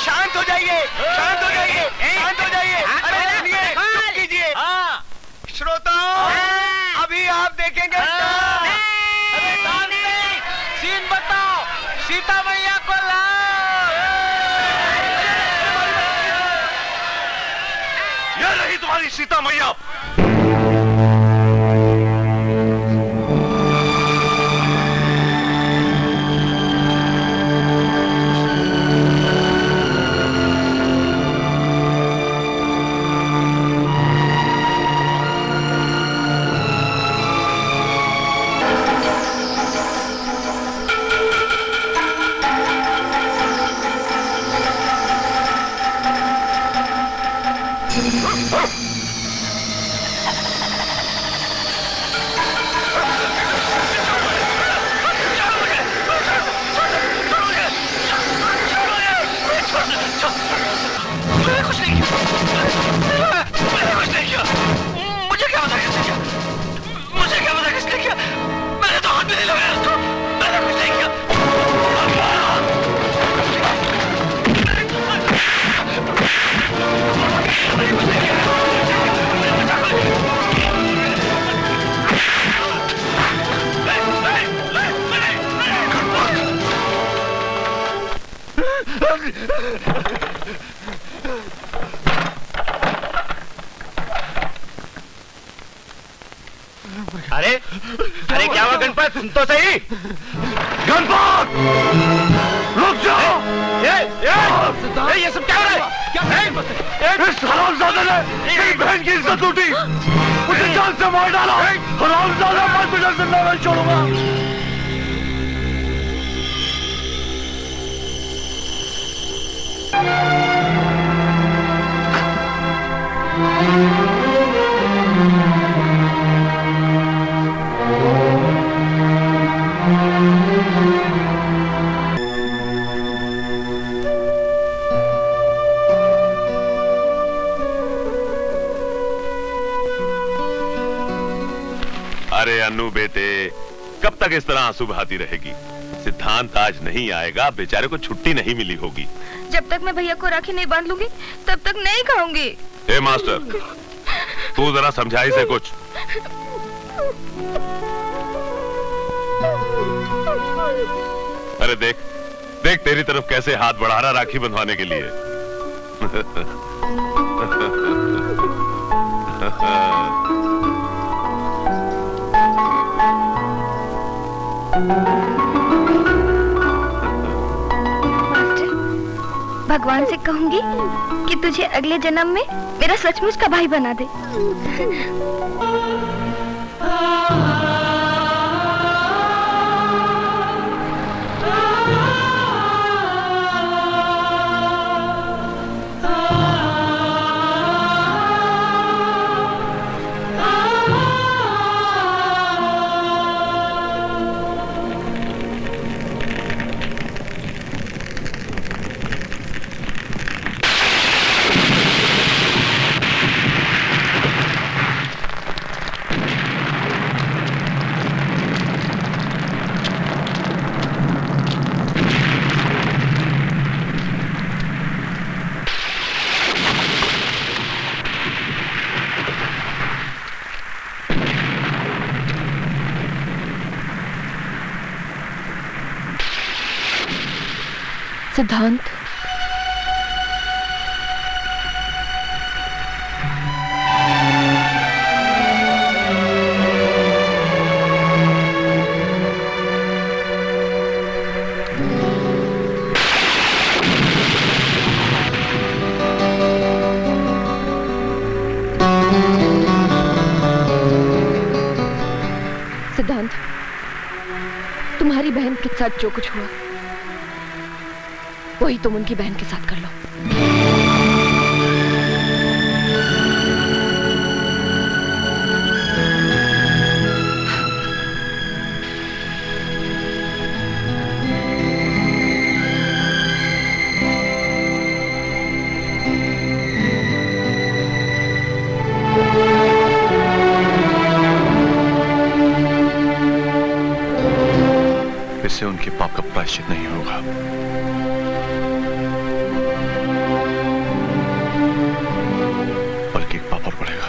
शांत हो जाइए, शांत हो जाइए, शांत हो जाइए। अरे सुनिए, चुप कीजिए। श्रोताओं, अभी आप देखेंगे सीन बताओ, सीता मैया को लाओ। ये रही तुम्हारी सीता मैया। अरे अरे क्या हुआ गणपत, सुन तो सही। गणपत रुक जाओ। ये सब क्या हो रहा है? क्या इस हरामजादे ने मेरी बहन की इज्जत लूटी, मुझे जान से मार डाला। हरामजादा, मैं तुझे जिंदा नहीं छोड़ूंगा। अरे अन्नू बेटे, कब तक इस तरह आंसू बहाती रहेगी? सिद्धांत आज नहीं आएगा, बेचारे को छुट्टी नहीं मिली होगी। जब तक मैं भैया को राखी नहीं बांध लूंगी तब तक नहीं खाऊंगी। ए मास्टर, तू जरा समझा इसे कुछ। अरे देख देख तेरी तरफ कैसे हाथ बढ़ा रहा राखी बंधवाने के लिए। मास्टर, भगवान से कहूंगी कि तुझे अगले जन्म में मेरा सचमुच का भाई बना दे। सिद्धांत, उनके साथ जो कुछ हुआ वही तुम उनकी बहन के साथ कर लो। इससे उनके पाप का प्रायश्चित नहीं होगा। बल्कि एक पाप और बढ़ेगा।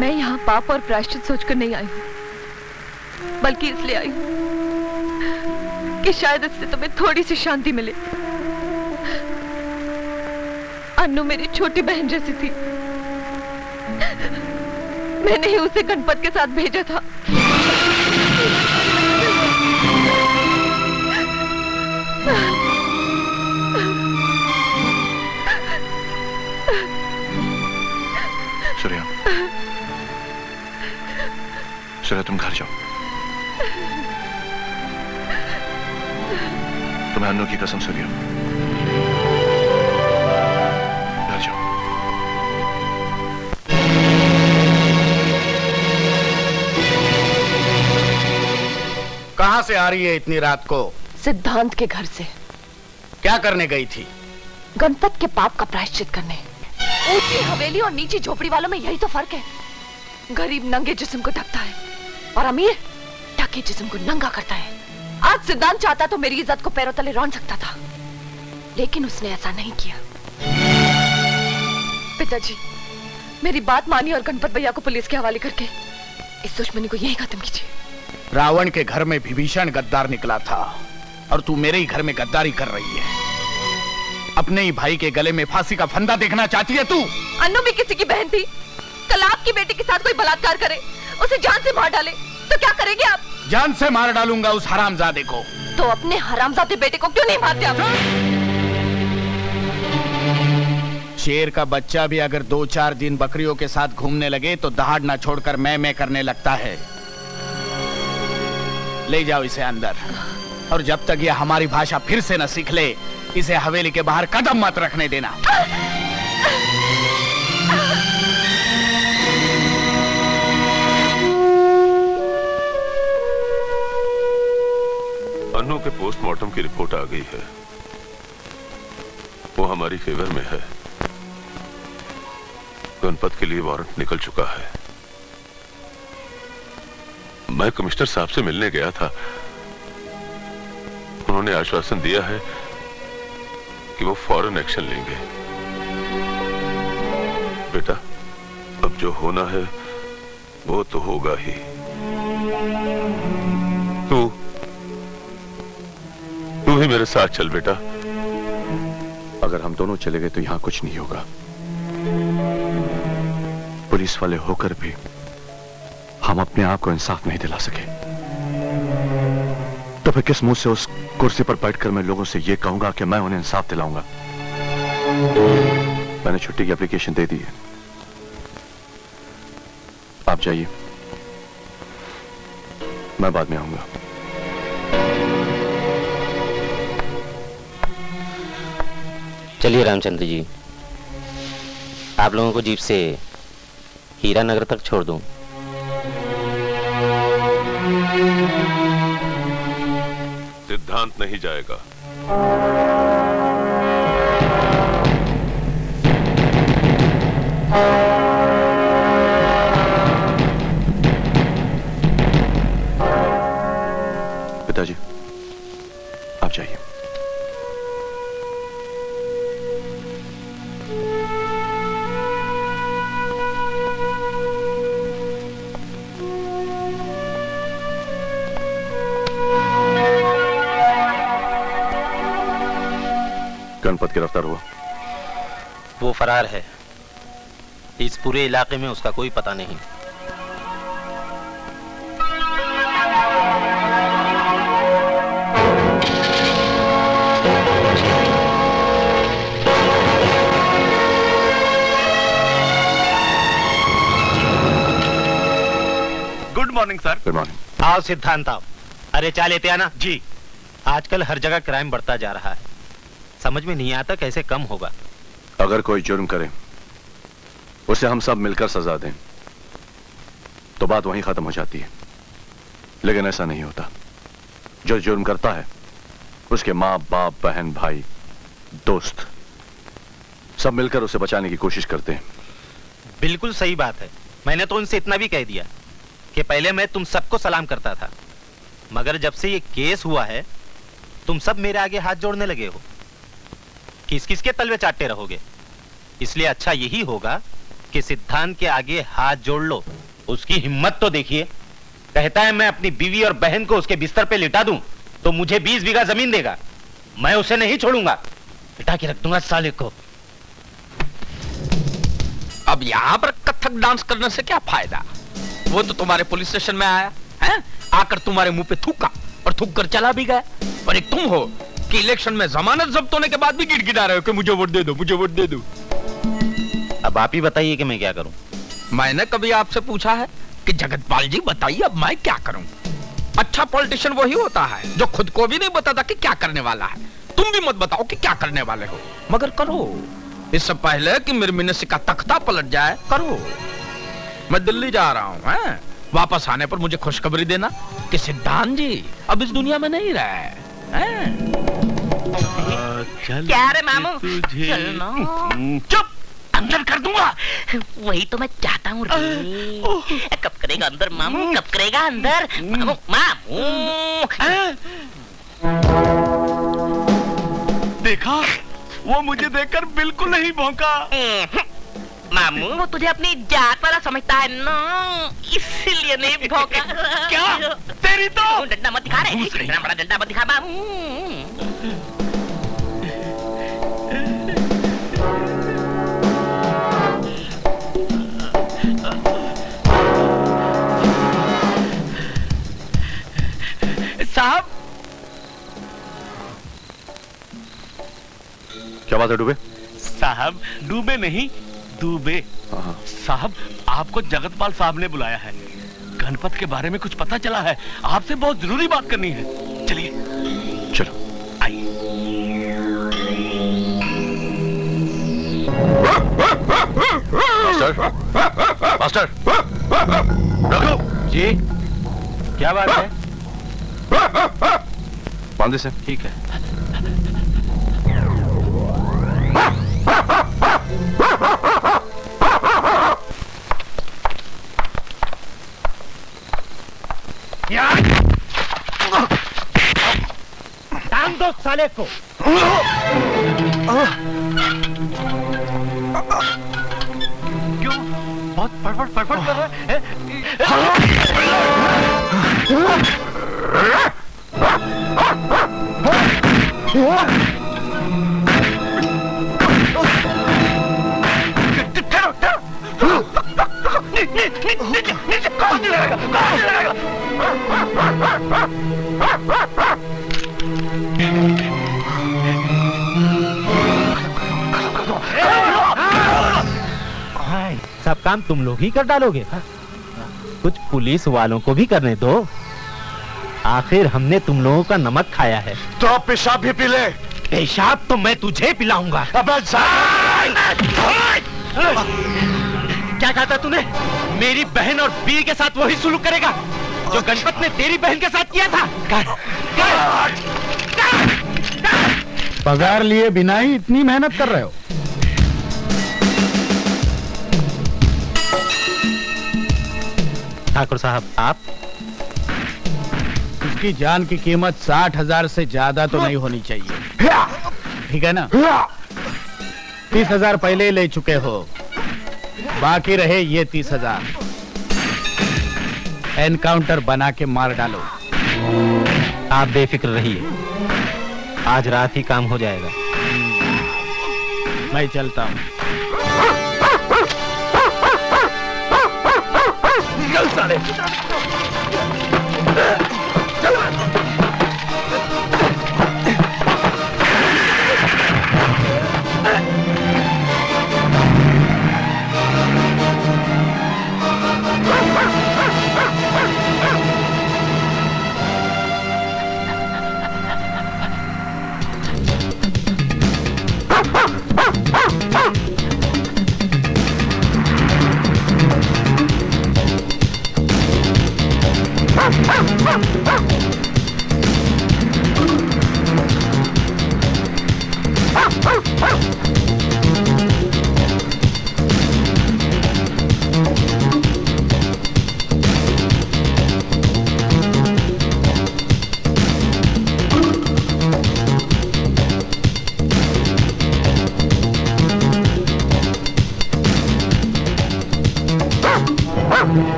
मैं यहाँ पाप और प्रायश्चित सोचकर नहीं आई हूँ, बल्कि इसलिए आई हूँ कि शायद इससे तुम्हें थोड़ी सी शांति मिले। अन्नू मेरी छोटी बहन जैसी थी। मैंने ही उसे गणपत के साथ भेजा था। सूर्या, सूर्या तुम घर जाओ। तुम्हें अन्नू की कसम सूर्या, घर जाओ। कहां से आ रही है इतनी रात को? सिद्धांत के घर से। क्या करने गई थी? गणपत के पाप का प्रायश्चित करने। ऊंची हवेली और नीची झोपड़ी वालों में यही तो फर्क है। गरीब नंगे जिस्म को ढकता है और अमीर ढके जिस्म को नंगा करता है। आज सिद्धांत चाहता तो मेरी इज्जत को पैरों तले रौंद सकता था, लेकिन उसने ऐसा नहीं किया। पिताजी, मेरी बात मानिए और गणपत भैया को पुलिस के हवाले करके इस दुश्मनी को यही खत्म कीजिए। रावण के घर में विभीषण गद्दार निकला था और तू मेरे ही घर में गद्दारी कर रही है। अपने ही भाई के गले में फांसी का फंदा देखना चाहती है तू? अन्नू भी किसी की बहन थी। कल आपकी बेटी के साथ कोई बलात्कार करे, उसे जान से मार डाले, तो क्या करेंगे आप? जान से मार डालूंगा उस हरामजादे को। तो अपने हरामजादे बेटे को क्यों नहीं मारते आप? शेर का बच्चा भी अगर 2-4 दिन बकरियों के साथ घूमने लगे तो दहाड़ ना छोड़कर मैं करने लगता है। ले जाओ इसे अंदर, और जब तक ये हमारी भाषा फिर से न सीख ले, इसे हवेली के बाहर कदम मत रखने देना। अन्नू के पोस्टमार्टम की रिपोर्ट आ गई है। वो हमारी फेवर में है। गणपत के लिए वारंट निकल चुका है। मैं कमिश्नर साहब से मिलने गया था। उन्होंने आश्वासन दिया है कि वो फौरन एक्शन लेंगे। बेटा, अब जो होना है वो तो होगा ही। तू ही मेरे साथ चल बेटा। अगर हम दोनों चले गए तो यहां कुछ नहीं होगा। पुलिस वाले होकर भी हम अपने आप को इंसाफ नहीं दिला सके, तो फिर किस मुंह से उस कुर्सी पर बैठकर मैं लोगों से यह कहूंगा कि मैं उन्हें इंसाफ दिलाऊंगा? मैंने छुट्टी की एप्लीकेशन दे दी है। आप जाइए, मैं बाद में आऊंगा। चलिए रामचंद्र जी, आप लोगों को जीप से हीरा नगर तक छोड़ दूं। सिद्धांत नहीं जाएगा। पिताजी, आप जाइए। गणपत गिरफ्तार हुआ? वो फरार है। इस पूरे इलाके में उसका कोई पता नहीं। Good morning sir. Good morning. आओ सिद्धांत आओ। अरे चाय लेते आना। जी। आजकल हर जगह क्राइम बढ़ता जा रहा है, समझ में नहीं आता कैसे कम होगा। अगर कोई जुर्म करे उसे हम सब मिलकर सजा दें तो बात वहीं खत्म हो जाती है, लेकिन ऐसा नहीं होता। जो जुर्म करता है उसके माँ बाप बहन भाई दोस्त सब मिलकर उसे बचाने की कोशिश करते हैं। बिल्कुल सही बात है। मैंने तो उनसे इतना भी कह दिया कि पहले मैं तुम सबको सलाम करता था, मगर जब से ये केस हुआ है तुम सब मेरे आगे हाथ जोड़ने लगे हो। किस किस के तलवे चाटते रहोगे? इसलिए अच्छा यही होगा कि सिद्धांत के आगे हाथ जोड़ लो। उसकी हिम्मत तो देखिए, कहता है मैं अपनी बीवी और बहन को उसके बिस्तर पे लिटा दूं तो मुझे 20 बीघा जमीन देगा। मैं उसे नहीं छोड़ूंगा, लिटा के रख दूंगा साले को। अब यहाँ पर कथक डांस करने से क्या फायदा? वो तो तुम्हारे पुलिस स्टेशन में आया है, आकर तुम्हारे मुंह पे थूका और थूक कर चला भी गया। और एक तुम हो कि इलेक्शन में जमानत जब्त होने के बाद भी गिड़गिड़ा रहे हो कि मुझे वोट दे दो, मुझे वोट दे दो। अब आप ही बताइए कि मैं क्या करूं। मैंने कभी आपसे पूछा है कि जगतपाल जी बताइए अब मैं क्या करूं? अच्छा पॉलिटिशियन वही होता है जो खुद को भी नहीं बताता कि क्या करने वाला है। तुम भी मत बताओ कि क्या करने वाले हो, मगर करो। इससे पहले कि मेरे मिनिस्ट्री का तख्ता पलट जाए, करो। मैं दिल्ली जा रहा हूँ, हैं? वापस आने पर मुझे खुशखबरी देना कि सिद्धांत जी अब इस दुनिया में नहीं रहे। क्या रे मामू? चलना। चुप, अंदर कर दूंगा। वही तो मैं चाहता हूँ रे। कब करेगा अंदर मामू, कब करेगा अंदर मामू? मामू देखा, वो मुझे देखकर बिल्कुल नहीं भौंका। मामू वो तुझे अपनी जात वाला समझता है ना, इसलिए नहीं भौंका। क्या? तेरी तो डंडा मत दिखा रे, इतना बड़ा डंडा मत दिखा मामू। साहब, क्या बात है डूबे? साहब डूबे नहीं, डूबे। साहब आपको जगतपाल साहब ने बुलाया है। गणपत के बारे में कुछ पता चला है, आपसे बहुत जरूरी बात करनी है। चलिए चलो। आइए। मास्टर, मास्टर, रुको। जी क्या बात है? बांधे से। ठीक है। टांग दो साले को। क्यों? बहुत फड़फड़ फड़फड़ कर रहा है। सब काम तुम लोग ही कर डालोगे? कुछ पुलिस वालों को भी करने दो। आखिर हमने तुम लोगों का नमक खाया है। तो आप पेशाब भी पी ले। पेशाब तो मैं तुझे पिलाऊंगा। क्या कहा था तूने? मेरी बहन और बीवी के साथ वही सुलूक करेगा जो गणपत ने तेरी बहन के साथ किया था? पगार लिए बिना ही इतनी मेहनत कर रहे हो? ठाकुर साहब आप? उसकी जान की कीमत 60,000 से ज्यादा तो नहीं होनी चाहिए, ठीक है ना? 30,000 पहले ही ले चुके हो, बाकी रहे ये 30,000। एनकाउंटर बना के मार डालो। आप बेफिक्र रहिए, आज रात ही काम हो जाएगा। मैं चलता हूँ। चल साले।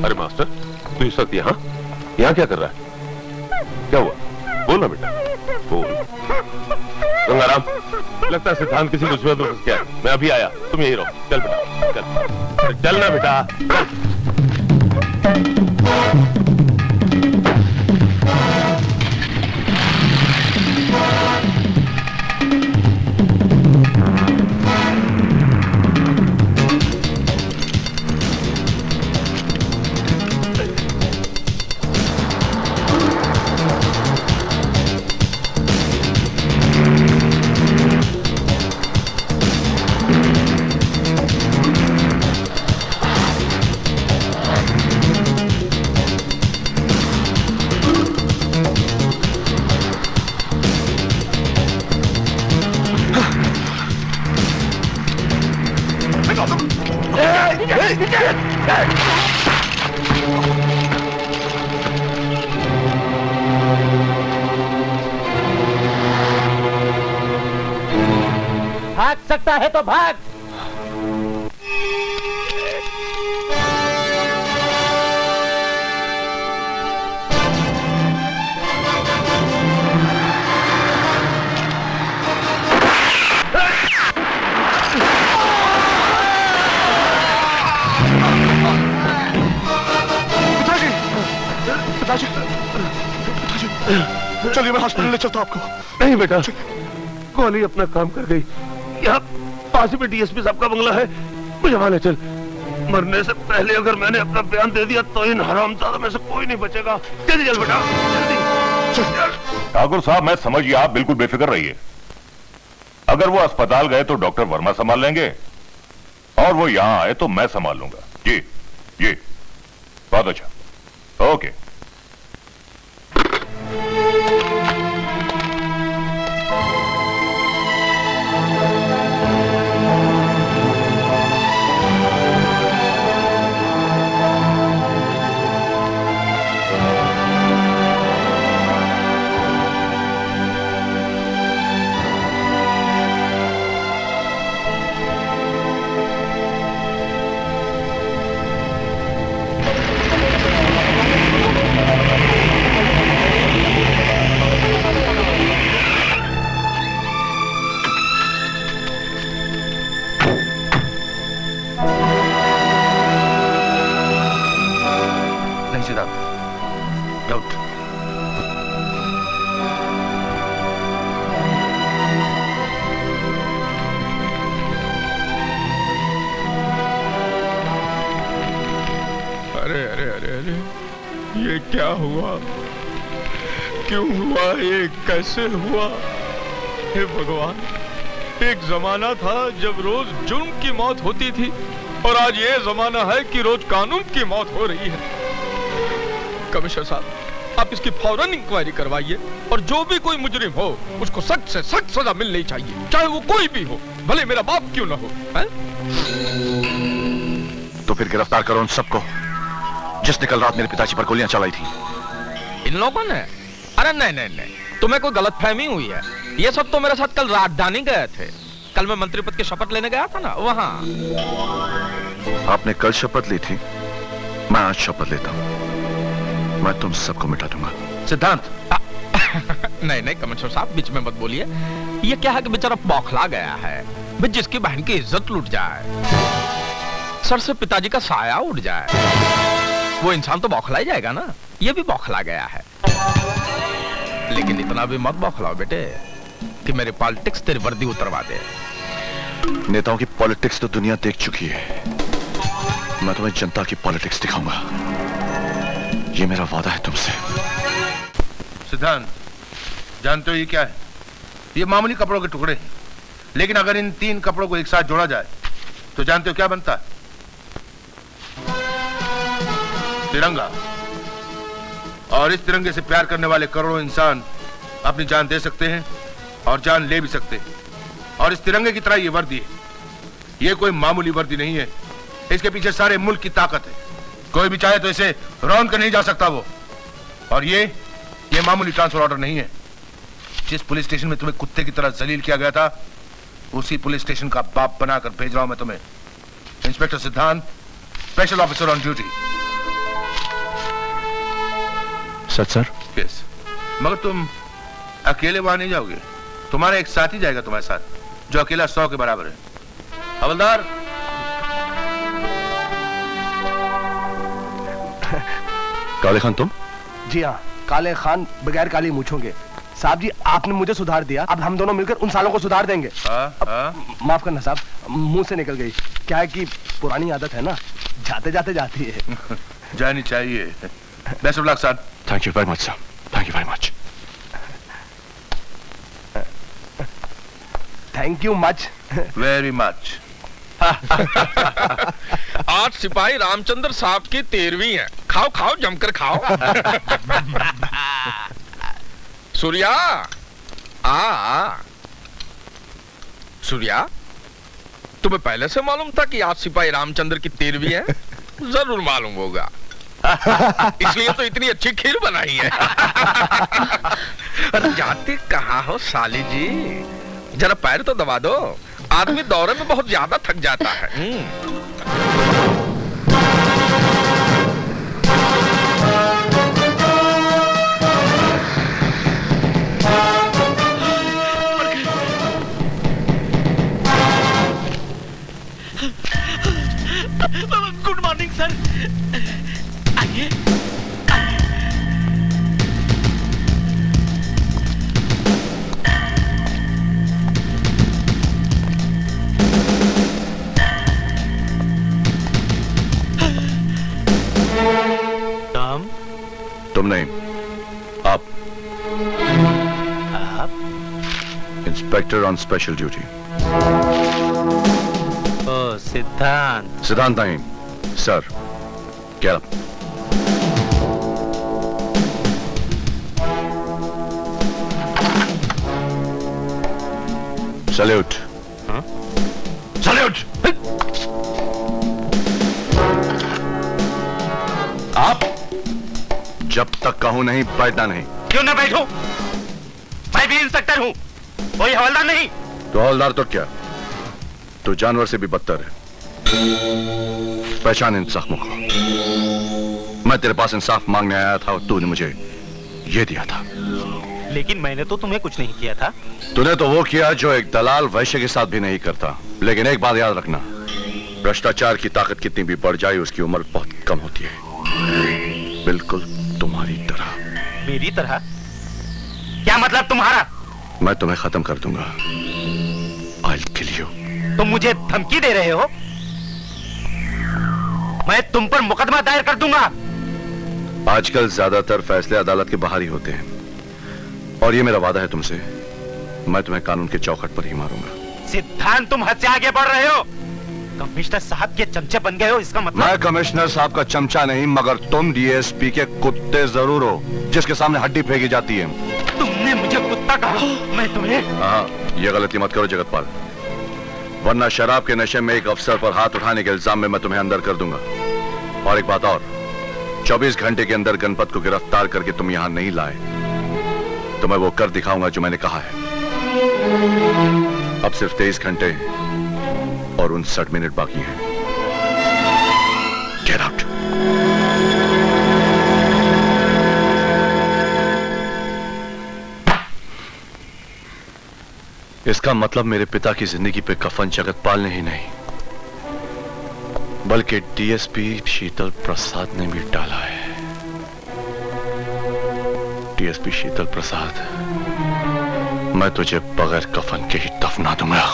अरे मास्टर, तू इस वक्त यहाँ क्या कर रहा है? क्या हुआ? बोल ना बेटा, बोल। गंगाराम, लगता है सिद्धांत किसी मुसीबत में फंस गया है। मैं अभी आया, तुम यही रहो। चल बेटा, चल। चल ना बेटा, चल। भाग सकता है तो भाग। पिताजी, चलिए मैं हॉस्पिटल ले चलता हूं आपको। नहीं बेटा, गोली अपना काम कर गई। यहाँ पास में डीएसपी साहब का बंगला है, मुझे वहां ले चल। मरने से पहले अगर मैंने अपना बयान दे दिया तो इन हरामजादों में से कोई नहीं बचेगा। जल्दी चल बेटा, जल्दी। ठाकुर साहब, मैं समझ गया, आप बिल्कुल बेफिक्र रहिए। अगर वो अस्पताल गए तो डॉक्टर वर्मा संभाल लेंगे, और वो यहां आए तो मैं संभाल लूंगा। जी जी, बहुत अच्छा, ओके। ये क्या हुआ? क्यों हुआ? ये कैसे हुआ? हे भगवान, एक जमाना था जब रोज जुर्म की मौत होती थी, और आज ये जमाना है कि रोज कानून की मौत हो रही है। कमिश्नर साहब, आप इसकी फौरन इंक्वायरी करवाइए, और जो भी कोई मुजरिम हो उसको सख्त से सख्त सजा मिलनी चाहिए, चाहे वो कोई भी हो, भले मेरा बाप क्यों ना हो। है? तो फिर गिरफ्तार करो उन सबको जिसने कल रात मेरे पिताजी पर गोलियां चलाई थी। इन लोगों ने? अरे नहीं नहीं नहीं, तुम्हें कोई गलतफहमी हुई है। ये सब तो मेरे साथ कल राजधानी गए थे। कल मैं मंत्री पद की शपथ लेने गया था ना, वहां। आपने कल शपथ ली थी, मैं आज शपथ लेता हूं। मैं तुम सबको मिटा दूंगा। सिद्धांत नहीं नहीं कमिश्नर साहब, बीच में मत बोलिए। ये क्या है कि बेचारा बौखला गया है। भाई, जिसकी बहन की इज्जत लूट जाए, सर से पिताजी का साया उड़ जाए, वो इंसान तो बौखला ही जाएगा ना। ये भी बौखला गया है। लेकिन इतना भी मत बौखलाओ बेटे कि मेरे पॉलिटिक्स तेरी वर्दी उतरवा दे। नेताओं की पॉलिटिक्स तो दुनिया देख चुकी है, मैं तुम्हें जनता की पॉलिटिक्स दिखाऊंगा। ये मेरा वादा है तुमसे। सिद्धांत, जानते हो ये क्या है? ये मामूली कपड़ों के टुकड़े हैं, लेकिन अगर इन 3 कपड़ों को एक साथ जोड़ा जाए तो जानते हो क्या बनता है? तिरंगा। और इस तिरंगे से प्यार करने वाले करोड़ों इंसान अपनी जान दे सकते हैं और जान ले भी सकते हैं। और इस तिरंगे की तरह ये वर्दी है। ये कोई मामूली वर्दी नहीं है, इसके पीछे सारे मुल्क की ताकत है। कोई भी चाहे तो इसे रौंद कर नहीं जा सकता वो। और ये मामूली ट्रांसफर ऑर्डर नहीं है। जिस पुलिस स्टेशन में तुम्हें कुत्ते की तरह जलील किया गया था, उसी पुलिस स्टेशन का बाप बनाकर भेज रहा हूं मैं तुम्हें। इंस्पेक्टर सिद्धांत, special officer on duty. Such sir? Yes. मगर तुम अकेले वहां नहीं जाओगे, तुम्हारा एक साथी जाएगा तुम्हारे साथ, जो अकेला 100 के बराबर है। हवलदार। काले खान तुम? जी हाँ, काले खान बगैर काली मूछों के। साहब जी आपने मुझे सुधार दिया, अब हम दोनों मिलकर उन सालों को सुधार देंगे। माफ करना साहब, मुंह से निकल गई। क्या है कि पुरानी आदत है ना, जाते जाते जाती है। जानी चाहिए। Best of luck sir. Thank you very much sir, thank you very much. Thank you much. Very much. आज सिपाही रामचंद्र साहब की 13वीं है, खाओ खाओ जमकर खाओ। सूर्या आ सूर्या, तुम्हें पहले से मालूम था कि आज सिपाही रामचंद्र की 13वीं है? जरूर मालूम होगा, इसलिए तो इतनी अच्छी खीर बनाई है। अरे जाते कहाँ हो साली जी, जरा पैर तो दबा दो, आदमी दौरे में बहुत ज्यादा थक जाता है। Good morning sir. आइए। तुम नहीं, आप इंस्पेक्टर ऑन स्पेशल ड्यूटी। ओ सिद्धांत। सिद्धांत नहीं सर, क्या? सैल्यूट। सैल्यूट। आप जब तक कहूं नहीं बैठना नहीं। क्यों ना बैठूं? मैं भी इंस्पेक्टर हूं, कोई हवलदार नहीं। तो हवलदार तो क्या, तो जानवर से भी बदतर है। पहचान इन जख्मों को। मैं तेरे पास इंसाफ मांगने आया था और तूने मुझे ये दिया था। लेकिन मैंने तो तुम्हें कुछ नहीं किया था। तूने तो वो किया जो एक दलाल वैश्य के साथ भी नहीं करता। लेकिन एक बात याद रखना, भ्रष्टाचार की ताकत कितनी भी बढ़ जाए उसकी उम्र बहुत कम होती है, बिल्कुल तुम्हारी तरह। मेरी तरह? क्या मतलब तुम्हारा? मैं तुम्हें खत्म कर दूंगा। I'll kill you। तुम मुझे धमकी दे रहे हो? मैं तुम पर मुकदमा दायर कर दूंगा। आजकल ज्यादातर फैसले अदालत के बाहर ही होते हैं, और ये मेरा वादा है तुमसे, मैं तुम्हें कानून के चौखट पर ही मारूंगा। सिद्धांत, तुम हद से आगे बढ़ रहे हो। कमिश्नर साहब के चमचे बन गए हो, इसका मतलब? मैं कमिश्नर साहब का चमचा नहीं, मगर तुम डीएसपी के कुत्ते जरूर हो, जिसके सामने हड्डी फेंकी जाती है। तुमने मुझे कुत्ता कहा, मैं तुम्हें? हाँ, ये गलती मत करो जगतपाल, वरना शराब के नशे में एक अफसर पर हाथ उठाने के इल्जाम में मैं तुम्हें अंदर कर दूंगा। और एक बात और, 24 घंटे के अंदर गणपत को गिरफ्तार करके तुम यहां नहीं लाए तो मैं वो कर दिखाऊंगा जो मैंने कहा है। अब सिर्फ 23 घंटे और 59 मिनट बाकी हैं। Get out. इसका मतलब मेरे पिता की जिंदगी पे कफन जगतपाल ने ही नहीं, बल्कि डीएसपी शीतल प्रसाद ने भी डाला है। डीएसपी शीतल प्रसाद, मैं तुझे बगैर कफन के ही दफना दूंगा।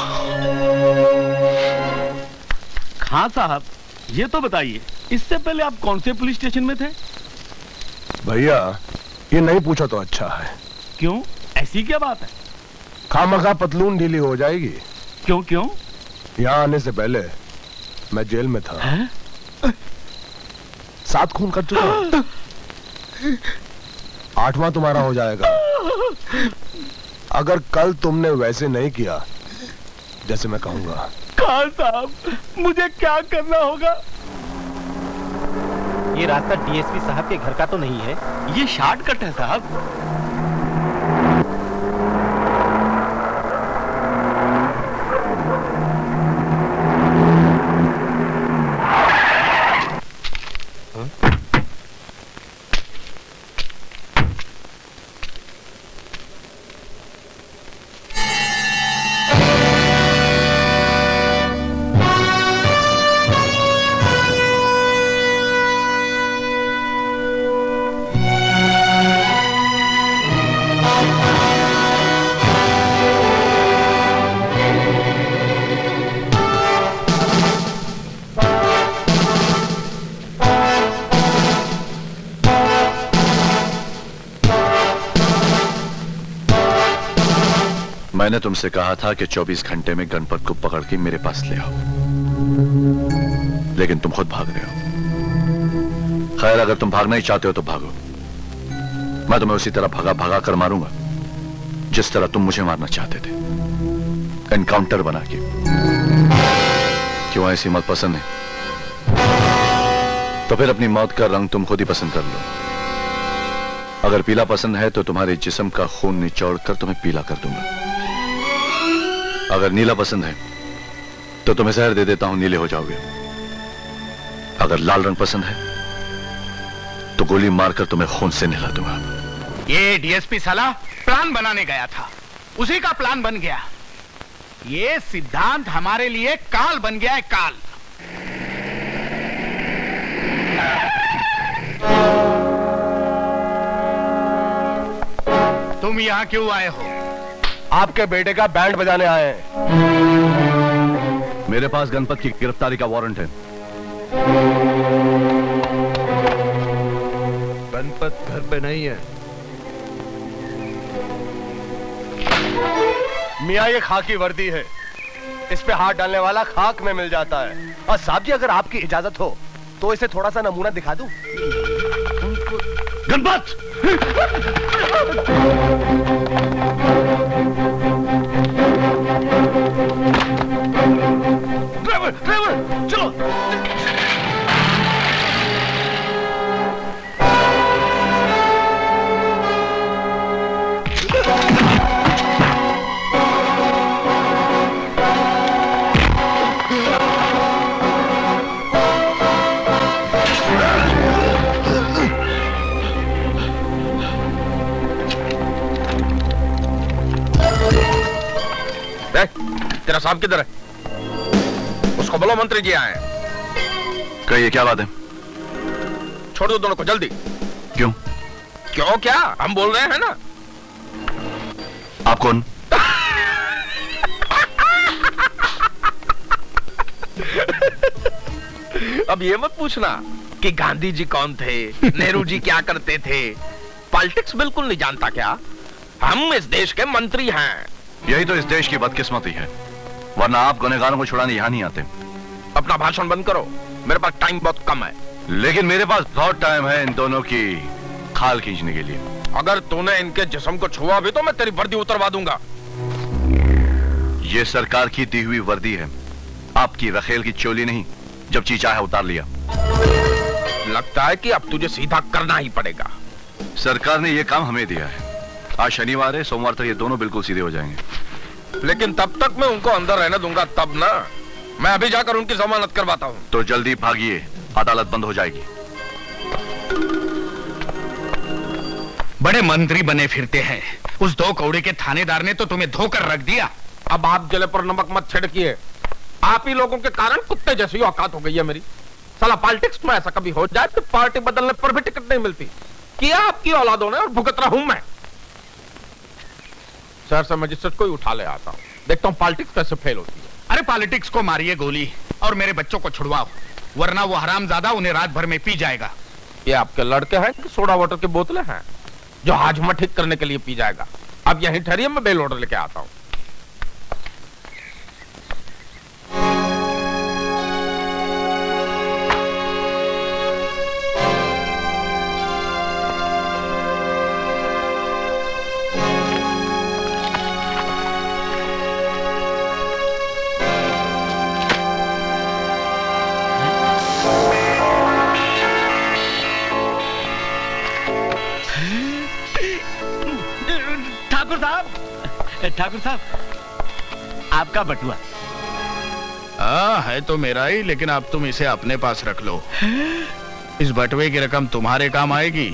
खां साहब, ये तो बताइए, इससे पहले आप कौन से पुलिस स्टेशन में थे? भैया, ये नहीं पूछा तो अच्छा है। क्यों, ऐसी क्या बात है? खामखा पतलून ढीली हो जाएगी। क्यों क्यों? यहाँ आने से पहले मैं जेल में था। 7 खून कर चुका हूं। 8वां तुम्हारा हो जाएगा अगर कल तुमने वैसे नहीं किया जैसे मैं कहूंगा। खान साहब, मुझे क्या करना होगा? ये रास्ता डीएसपी साहब के घर का तो नहीं है? ये शॉर्टकट है साहब। मैंने तुमसे कहा था कि 24 घंटे में गणपत को पकड़ के मेरे पास ले आओ, लेकिन तुम खुद भाग रहे हो। खैर, अगर तुम भागना ही चाहते हो तो भागो। मैं तुम्हें उसी तरह भगा भगा कर मारूंगा जिस तरह तुम मुझे मारना चाहते थे, एनकाउंटर बना के। क्यों ऐसी मौत पसंद है? तो फिर अपनी मौत का रंग तुम खुद ही पसंद कर लो। अगर पीला पसंद है तो तुम्हारे जिस्म का खून निचोड़ कर तुम्हें पीला कर दूंगा। अगर नीला पसंद है तो तुम्हें जहर दे देता हूं, नीले हो जाओगे। अगर लाल रंग पसंद है तो गोली मारकर तुम्हें खून से नहला दूंगा। ये डीएसपी साला प्लान बनाने गया था, उसी का प्लान बन गया। ये सिद्धांत हमारे लिए काल बन गया है, काल। तुम यहां क्यों आए हो? आपके बेटे का बैंड बजाने आए हैं। मेरे पास गणपत की गिरफ्तारी का वारंट है। गणपत घर पे नहीं है। मियाँ, ये खाकी वर्दी है, इस पे हाथ डालने वाला खाक में मिल जाता है। और साहब जी, अगर आपकी इजाजत हो तो इसे थोड़ा सा नमूना दिखा दूं। गणपत! ड्राइवर, ड्राइवर, चलो। तेरा साहब किधर है? उसको बोलो मंत्री जी आए। कहिए, क्या बात है? छोड़ दो दोनों को जल्दी। क्यों? क्यों क्या? हम बोल रहे हैं ना। आप कौन? अब ये मत पूछना कि गांधी जी कौन थे, नेहरू जी क्या करते थे। पॉलिटिक्स बिल्कुल नहीं जानता क्या? हम इस देश के मंत्री हैं। यही तो इस देश की बदकिस्मती है, वरना आप गुनहगारों को छुड़ाने यहां नहीं आते। अपना भाषण बंद करो, मेरे पास टाइम बहुत कम है। लेकिन मेरे पास बहुत टाइम है इन दोनों की खाल खींचने के लिए। अगर तूने इनके जिस्म को छुआ भी तो मैं तेरी वर्दी उतरवा दूंगा। ये सरकार की दी हुई वर्दी है, आपकी रखेल की चोली नहीं। जब जी चाहे उतार लिया। लगता है कि अब तुझे सीधा करना ही पड़ेगा। सरकार ने यह काम हमें दिया है। आज शनिवार है, सोमवार तक ये दोनों बिल्कुल सीधे हो जाएंगे। लेकिन तब तक मैं उनको अंदर रहने दूंगा तब ना। मैं अभी जाकर उनकी जमानत करवाता हूँ। तो जल्दी भागिए, अदालत बंद हो जाएगी। बड़े मंत्री बने फिरते हैं। उस 2 कौड़े के थानेदार ने तो तुम्हें धोकर रख दिया। अब आप जले पर नमक मत छिड़किए। आप ही लोगों के कारण कुत्ते जैसी औकात हो गई है मेरी। साला पॉलिटिक्स में ऐसा कभी हो जाए तो पार्टी बदलने पर भी टिकट नहीं मिलती। किया आपकी औलादों ने और भुगत रहा हूं मैं। शहर से मजिस्ट्रेट को ही उठा ले आता हूं, देखता हूं पॉलिटिक्स कैसे फेल होती है। अरे पॉलिटिक्स को मारिए गोली और मेरे बच्चों को छुड़वाओ, वरना वो हरामजादा उन्हें रात भर में पी जाएगा। ये आपके लड़के हैं कि सोडा वाटर की बोतलें हैं जो हाजमा ठीक करने के लिए पी जाएगा? अब यहीं ठहरिए, मैं बेल ऑर्डर लेके आता हूं। ठाकुर साहब, आपका बटुआ। हाँ, है तो मेरा ही, लेकिन अब तुम इसे अपने पास रख लो। इस बटुए की रकम तुम्हारे काम आएगी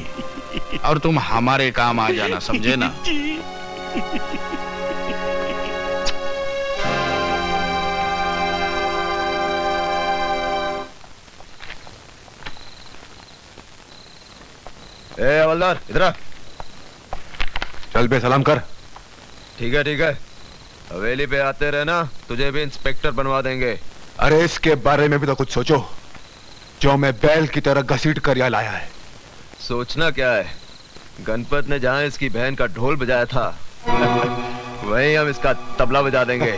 और तुम हमारे काम आ जाना, समझे ना? ए हवलदार, इधर आ। चल बे, सलाम कर। ठीक है ठीक है, हवेली पे आते रहना, तुझे भी इंस्पेक्टर बनवा देंगे। अरे इसके बारे में भी तो कुछ सोचो, जो मैं बैल की तरह घसीट कर यहाँ लाया है। सोचना क्या है, गणपत ने जहां इसकी बहन का ढोल बजाया था वहीं हम इसका तबला बजा देंगे।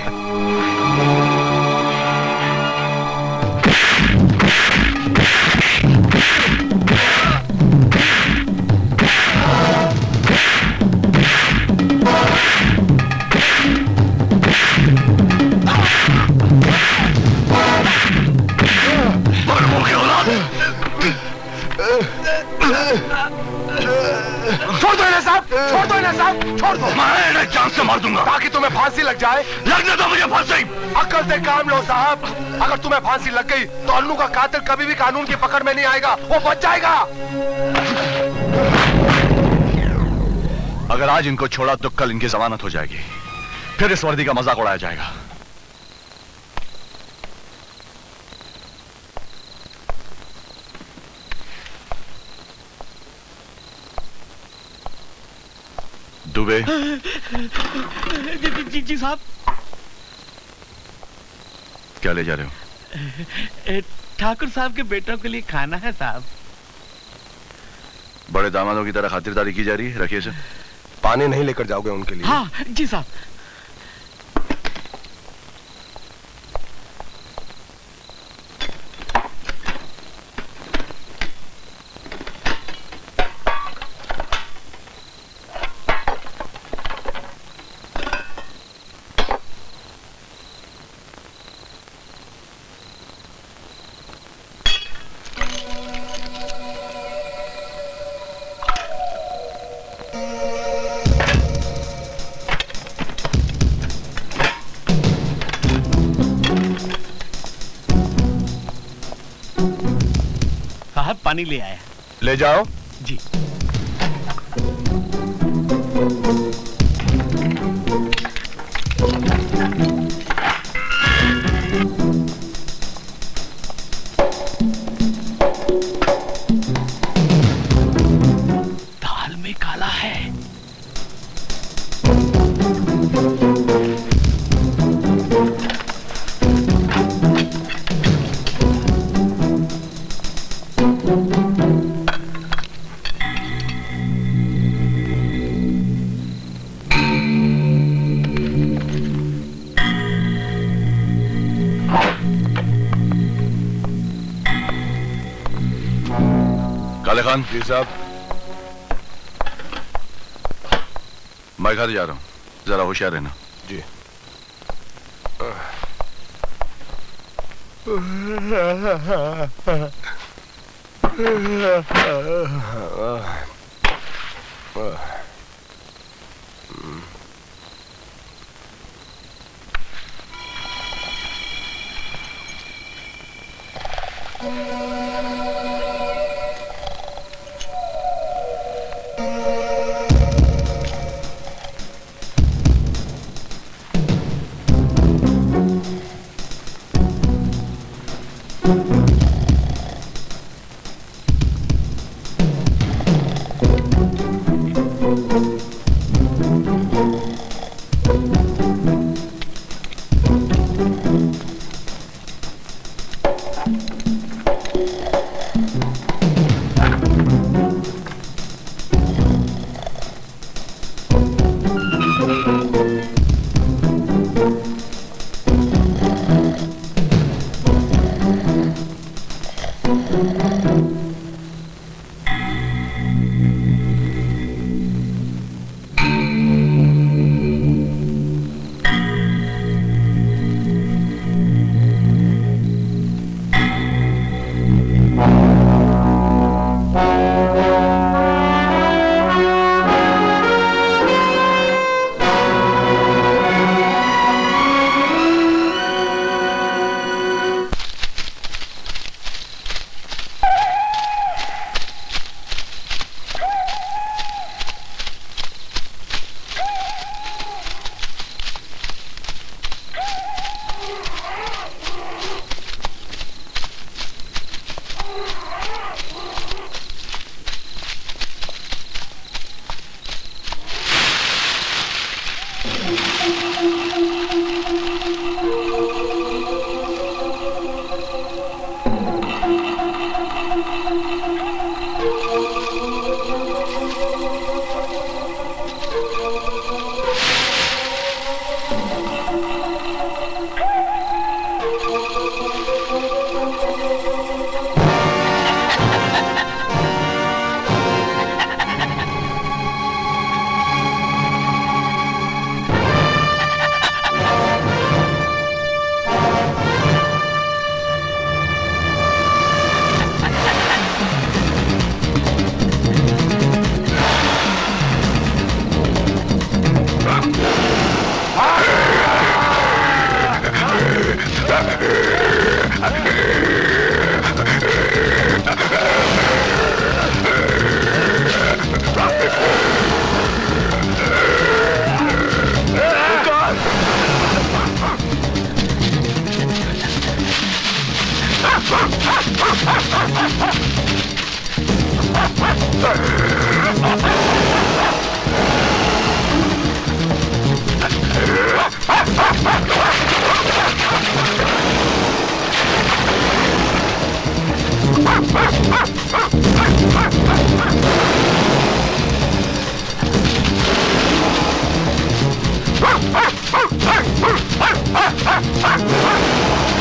छोड़ दो इन्हें साहब, छोड़ दो इन्हें साहब, छोड़ दो। मैं इन्हें जान से मार दूंगा ताकि तुम्हें फांसी लग जाए। लगने दो मुझे फांसी। अक्ल से काम लो साहब। अगर तुम्हें फांसी लग गई तो अन्नू का कातिल कभी भी कानून की पकड़ में नहीं आएगा, वो बच जाएगा। अगर आज इनको छोड़ा तो कल इनकी जमानत हो जाएगी, फिर इस वर्दी का मजाक उड़ाया जाएगा। दुबे। जी साहब। क्या ले जा रहे हो? ठाकुर साहब के बेटों के लिए खाना है साहब। बड़े दामादों की तरह खातिरदारी की जा रही है, रखिए इसे। पानी नहीं लेकर जाओगे उनके लिए? हाँ जी साहब। पानी ले आया। ले जाओ। जी। दाल में काला है। काले खान। जी साहब। मैं घर जा रहा हूँ, जरा होशियार रहना। जी।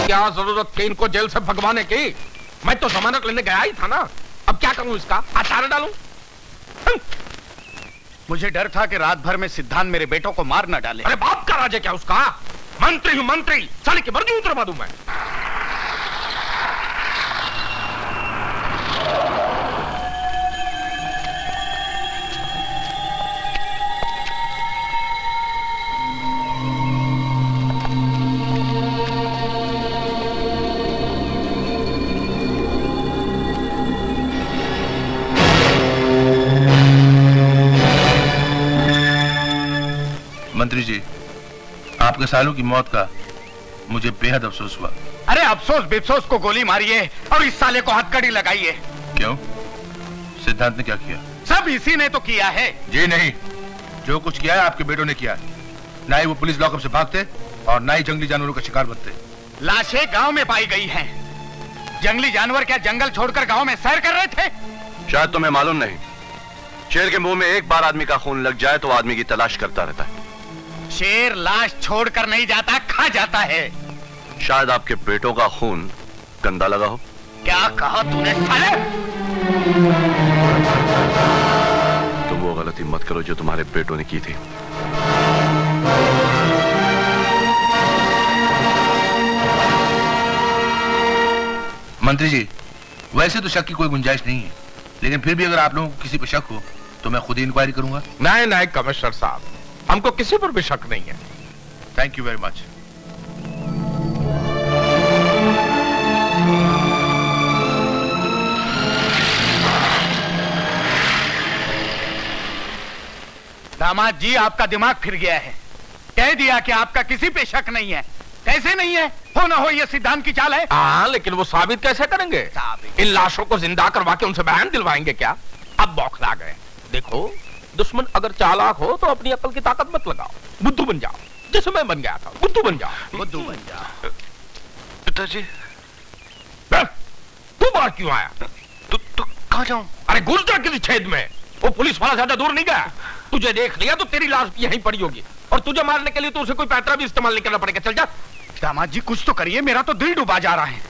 क्या जरूरत थी इनको जेल से भगवाने की? मैं तो जमानत लेने गया ही था ना। अब क्या करूं इसका? अचार डालूं? मुझे डर था कि रात भर में सिद्धांत मेरे बेटों को मार न डाले। अरे बाप का राज है क्या उसका? मंत्री हूं मंत्री, साले की मर्जी उतरवा दूं मैं। मंत्री जी, आपके सालों की मौत का मुझे बेहद अफसोस हुआ। अरे अफसोस बेफसोस को गोली मारिए और इस साले को हथकड़ी लगाइए। क्यों? सिद्धांत ने क्या किया? सब इसी ने तो किया है। जी नहीं, जो कुछ किया है आपके बेटों ने किया है। ना ही वो पुलिस लॉकअप से भागते और ना ही जंगली जानवरों का शिकार बनते। लाशें गांव में पाई गई हैं। जंगली जानवर क्या जंगल छोड़कर गांव में सैर कर रहे थे? शायद तुम्हें मालूम नहीं, शेर के मुंह में एक बार आदमी का खून लग जाए तो आदमी की तलाश करता रहता है। शेर लाश छोड़कर नहीं जाता, खा जाता है। शायद आपके बेटों का खून गंदा लगा हो। क्या कहा तूने साले? तुम वो गलती मत करो जो तुम्हारे बेटों ने की थी। मंत्री जी, वैसे तो शक की कोई गुंजाइश नहीं है, लेकिन फिर भी अगर आप लोगों को किसी पर शक हो तो मैं खुद ही इंक्वायरी करूंगा। नहीं नहीं कमिश्नर साहब, हमको किसी पर भी शक नहीं है। Thank you very much. दामाद जी, आपका दिमाग फिर गया है। कह दिया कि आपका किसी पे शक नहीं है। कैसे नहीं है? हो ना हो ये सिद्धांत की चाल है। हाँ, लेकिन वो साबित कैसे करेंगे? इन लाशों को जिंदा करवा के उनसे बयान दिलवाएंगे क्या? अब बौखला गए। देखो, दुश्मन अगर चालाक हो तो अपनी अकल की ताकत मत लगाओ, बुद्धू बन जाओ, जैसे मैं बन गया था। बुद्धू बन जाओ, बुद्धू बन जाओ। पिताजी, तू बाहर क्यों आया? तू कहाँ जाऊं? अरे घुस जा किसी छेद में। वो पुलिस वाला ज्यादा दूर नहीं गया। तुझे देख लिया तो तेरी लाश यहीं पड़ी होगी, और तुझे मारने के लिए तो उसे कोई पैतरा भी इस्तेमाल नहीं करना पड़ेगा। चल जा। दामाद जी, कुछ तो करिए, मेरा तो दिल डूबा जा रहा है।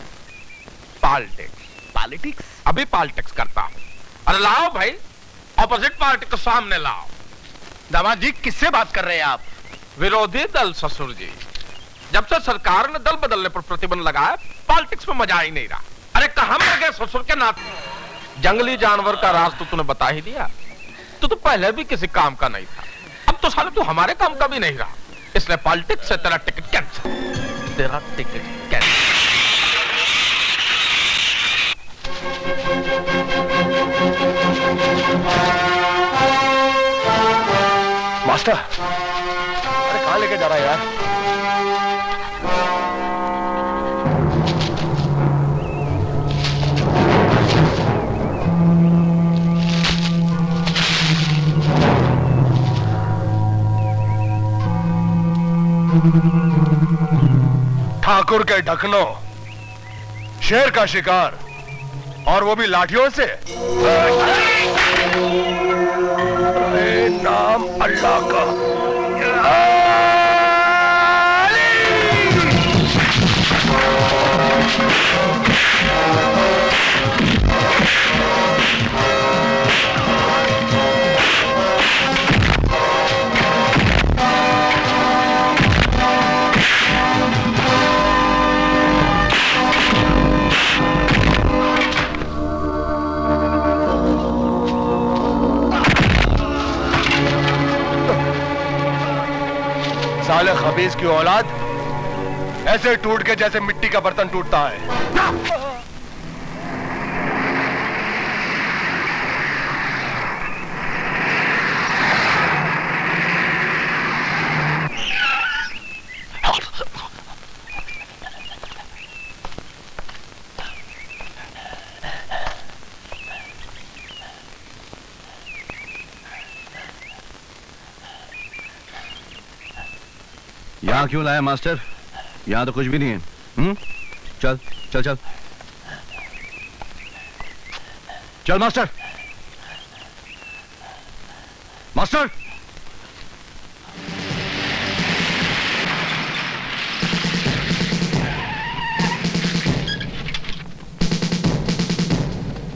पॉलिटिक्स अभी पॉलिटिक्स करता हूं। अरे लाओ भाई, ऑपोजिट पार्टी को सामने लाओ। दामाद जी, किससे बात कर रहे हैं आप? विरोधी दल ससुर जी। जब से सरकार ने दल बदलने पर प्रतिबंध लगाया, पॉलिटिक्स में मजा ही नहीं रहा। अरे कहां मर गए ससुर के नाते? जंगली जानवर का राज तो तूने बता ही दिया। तू तो पहले भी किसी काम का नहीं था, अब तो साले तू हमारे काम का भी नहीं रहा। इसलिए पॉलिटिक्स से तेरा टिकट कैंसिल। तेरा टिकट कैंसिल। मास्टर, अरे कहां लेके जा रहा है यार? ठाकुर के ढकनो, शेर का शिकार, और वो भी लाठियों से। नाम अल्लाह का। साले खबीज की औलाद ऐसे टूट के जैसे मिट्टी का बर्तन टूटता है। यहाँ क्यों लाया मास्टर? यहाँ तो कुछ भी नहीं है। चल चल चल चल master. Master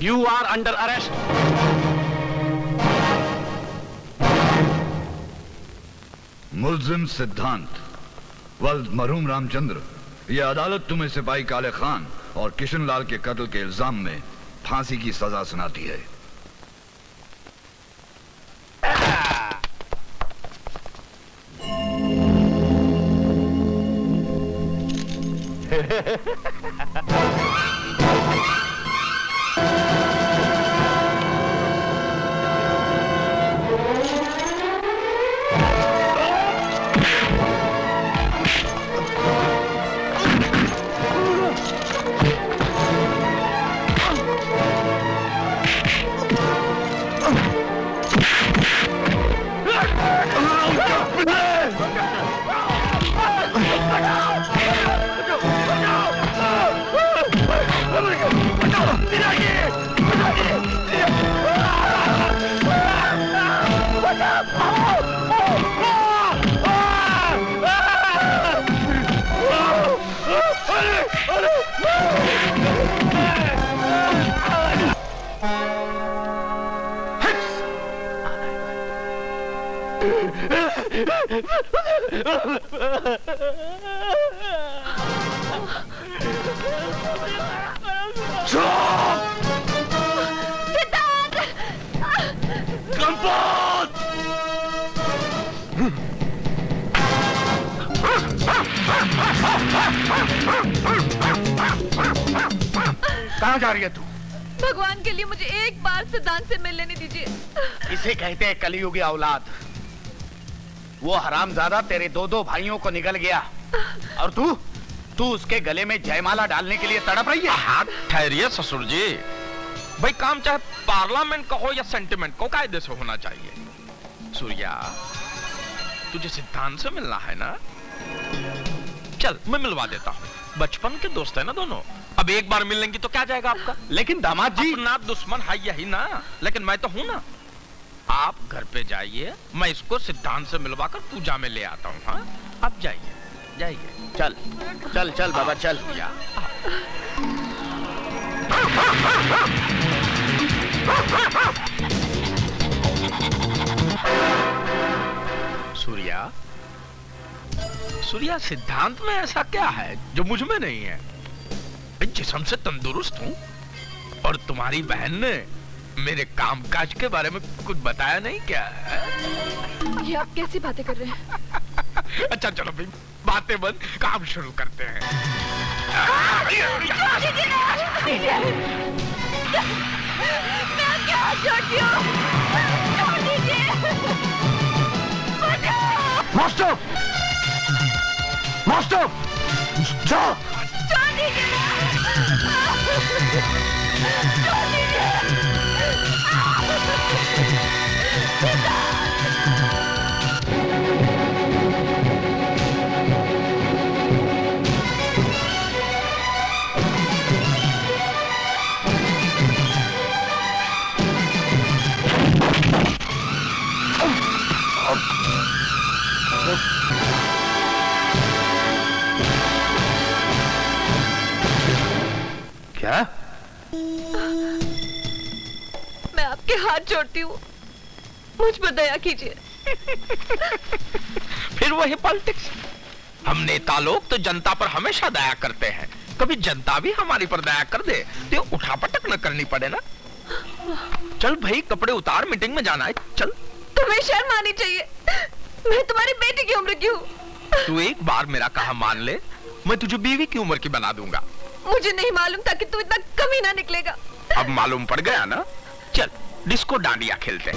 You are under arrest. मुल्जिम सिद्धांत वल्द मरहूम रामचंद्र, यह अदालत तुम्हें सिपाही काले खान और किशन लाल के कत्ल के इल्जाम में फांसी की सजा सुनाती है। कहाँ जा रही है तू? भगवान के लिए मुझे एक बार सिद्धांत से मिल लेने दीजिए। इसे कहते हैं कलयुगी औलाद। वो हरामजादा तेरे दो दो भाइयों को निगल गया और तू उसके गले में जयमाला डालने के लिए तड़प रही है। हाथ ठहरिए ससुर जी, भाई काम चाहे पार्लियामेंट का हो या सेंटिमेंट को कायदे से होना चाहिए। सूर्या, तुझे सिद्धांत से मिलना है ना? चल मैं मिलवा देता हूँ, बचपन के दोस्त है ना दोनों। अब एक बार मिल लेंगी तो क्या जाएगा आपका? लेकिन दामाद जी, अपना दुश्मन है यही ना, लेकिन मैं तो हूं ना। आप घर पे जाइए, मैं इसको सिद्धांत से मिलवाकर पूजा में ले आता हूँ। हाँ, आप जाइए जाइए। चल चल चल बाबा चल। सूर्या, सूर्या, सिद्धांत में ऐसा क्या है जो मुझ में नहीं है? जिस्म से तंदुरुस्त हूँ और तुम्हारी बहन ने मेरे कामकाज के बारे में कुछ बताया नहीं क्या है? ये आप कैसी बातें कर रहे हैं? अच्छा चलो भाई, बातें बंद, काम शुरू करते हैं। मास्टर, मास्टर, जाओ। क्या? मैं आपके हाथ जोड़ती हूँ, मुझ पर दया कीजिए। फिर वही पॉलिटिक्स। हम नेता लोग तो जनता पर हमेशा दया करते हैं, कभी जनता भी हमारी पर दया कर दे तो उठापटक न करनी पड़े ना। चल भाई, कपड़े उतार, मीटिंग में जाना है, चल। तुम्हें शर्म आनी चाहिए, मैं तुम्हारी बेटी की उम्र की हूँ। तू एक बार मेरा कहा मान ले, मैं तुझे बीवी की उम्र की बना दूंगा। मुझे नहीं मालूम था कि तू इतना कमी ना निकलेगा। अब मालूम पड़ गया ना? चल डिस्को डांडिया खेलते हैं।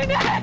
नहीं।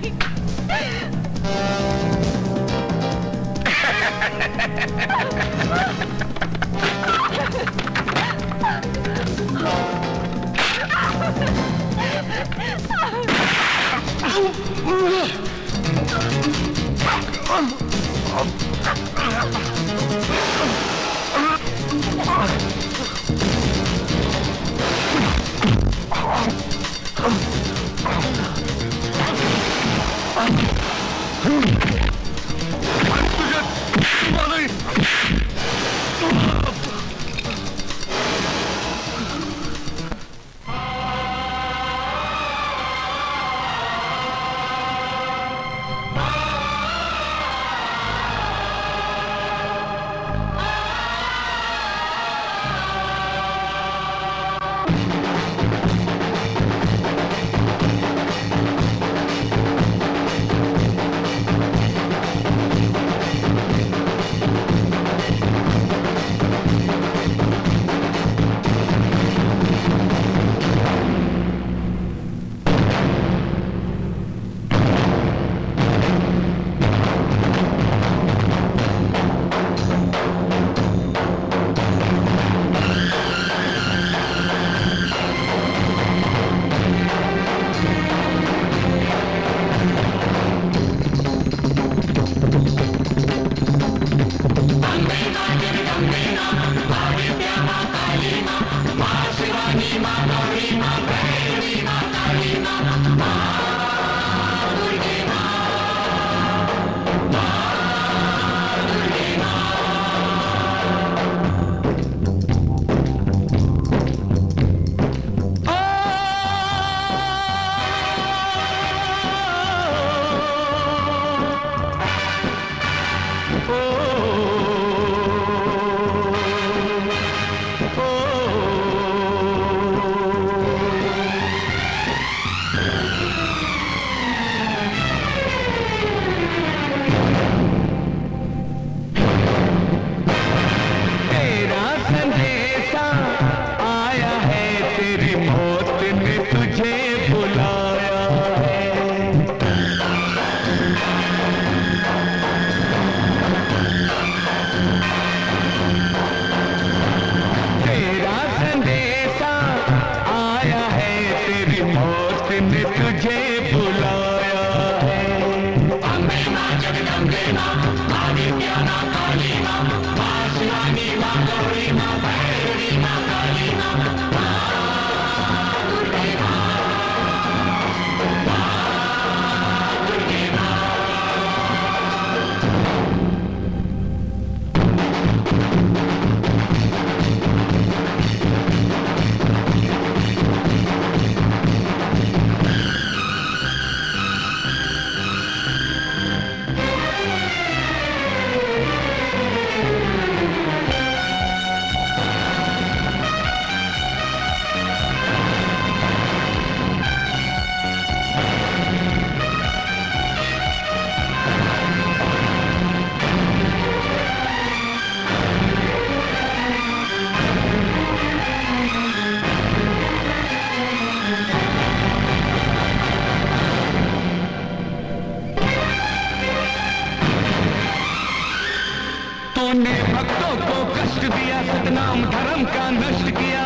कष्ट दिया, सतनाम धर्म का नष्ट किया।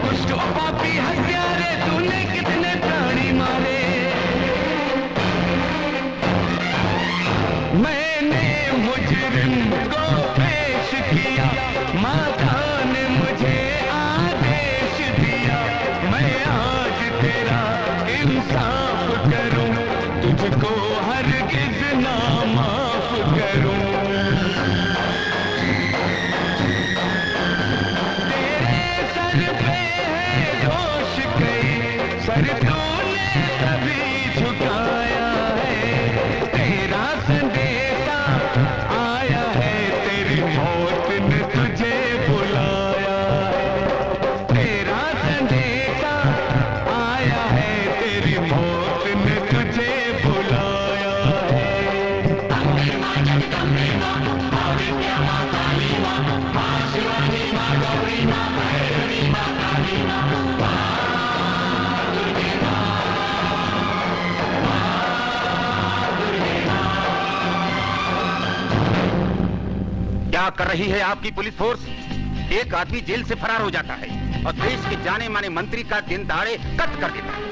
दुष्ट और पापी हत्यारे, तूने कितने प्राणी मारे। मैंने मुजरिम को पेश किया, माता ने मुझे आदेश दिया। मैं आज तेरा इंसाफ करूं, तुझको हरगिज ना माफ करूं। तेरे सर पे है दोष कई, सर तूने कभी झुकाया है। तेरा संदेशा आया है, तेरी मौत ने तुझे बुलाया है। तेरा संदेशा आया है, तेरी मौत ने तुझे बुलाया है। तंगे मां जग तंगे मां, आदित्य मां काली मां, मां शिवानी मां गौरी मां, भैरवी मां काली मां, मां दुर्गे मां, मां दुर्गे मां। क्या कर रही है आपकी पुलिस फोर्स? एक आदमी जेल से फरार हो जाता है और देश के जाने माने मंत्री का दिन दहाड़े कत्ल कर देता है,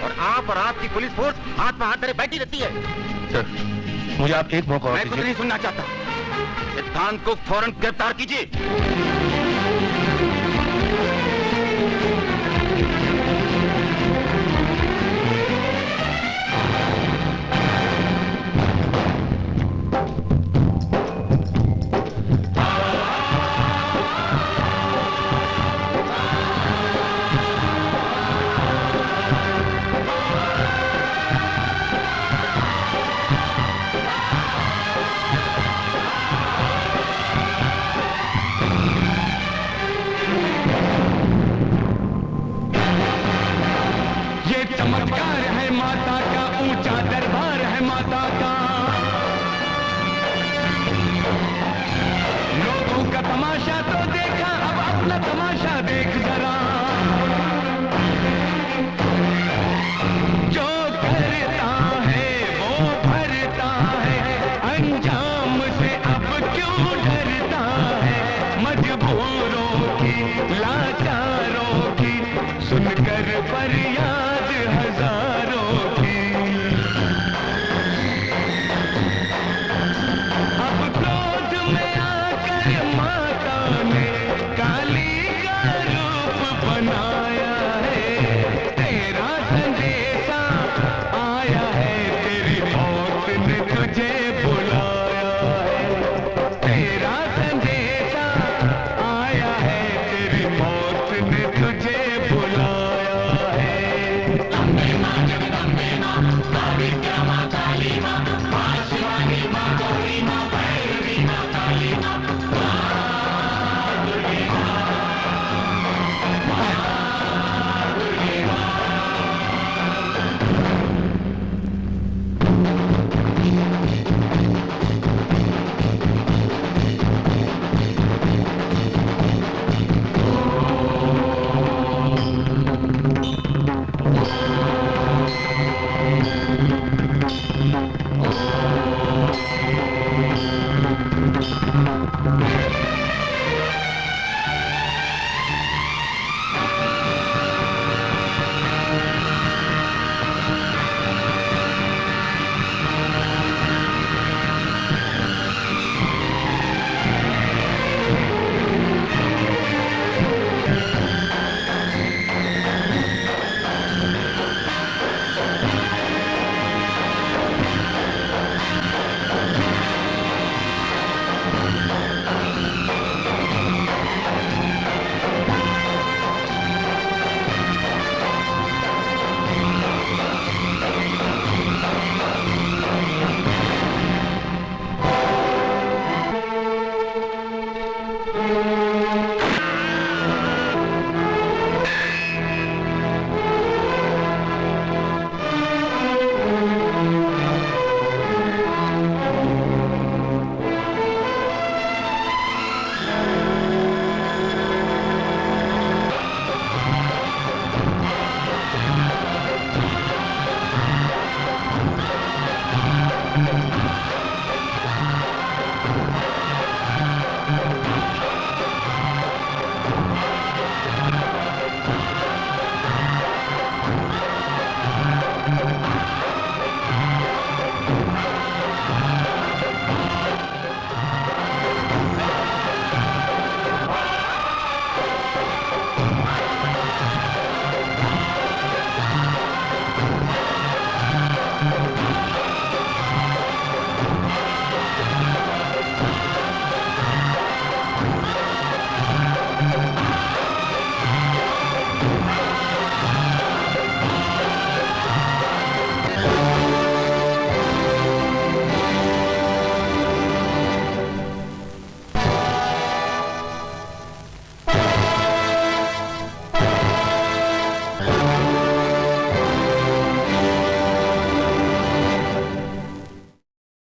और आप और आपकी पुलिस फोर्स हाथ में हाथ धरे बैठी रहती है। सर, मुझे आप एक मौका और मैं कुछ दीजिए। नहीं सुनना चाहता। सिद्धांत को फौरन गिरफ्तार कीजिए। ये चमत्कार है माता का, ऊंचा दरबार है माता का। लोगों का तमाशा तो देखा, अब अपना तमाशा देख जरा।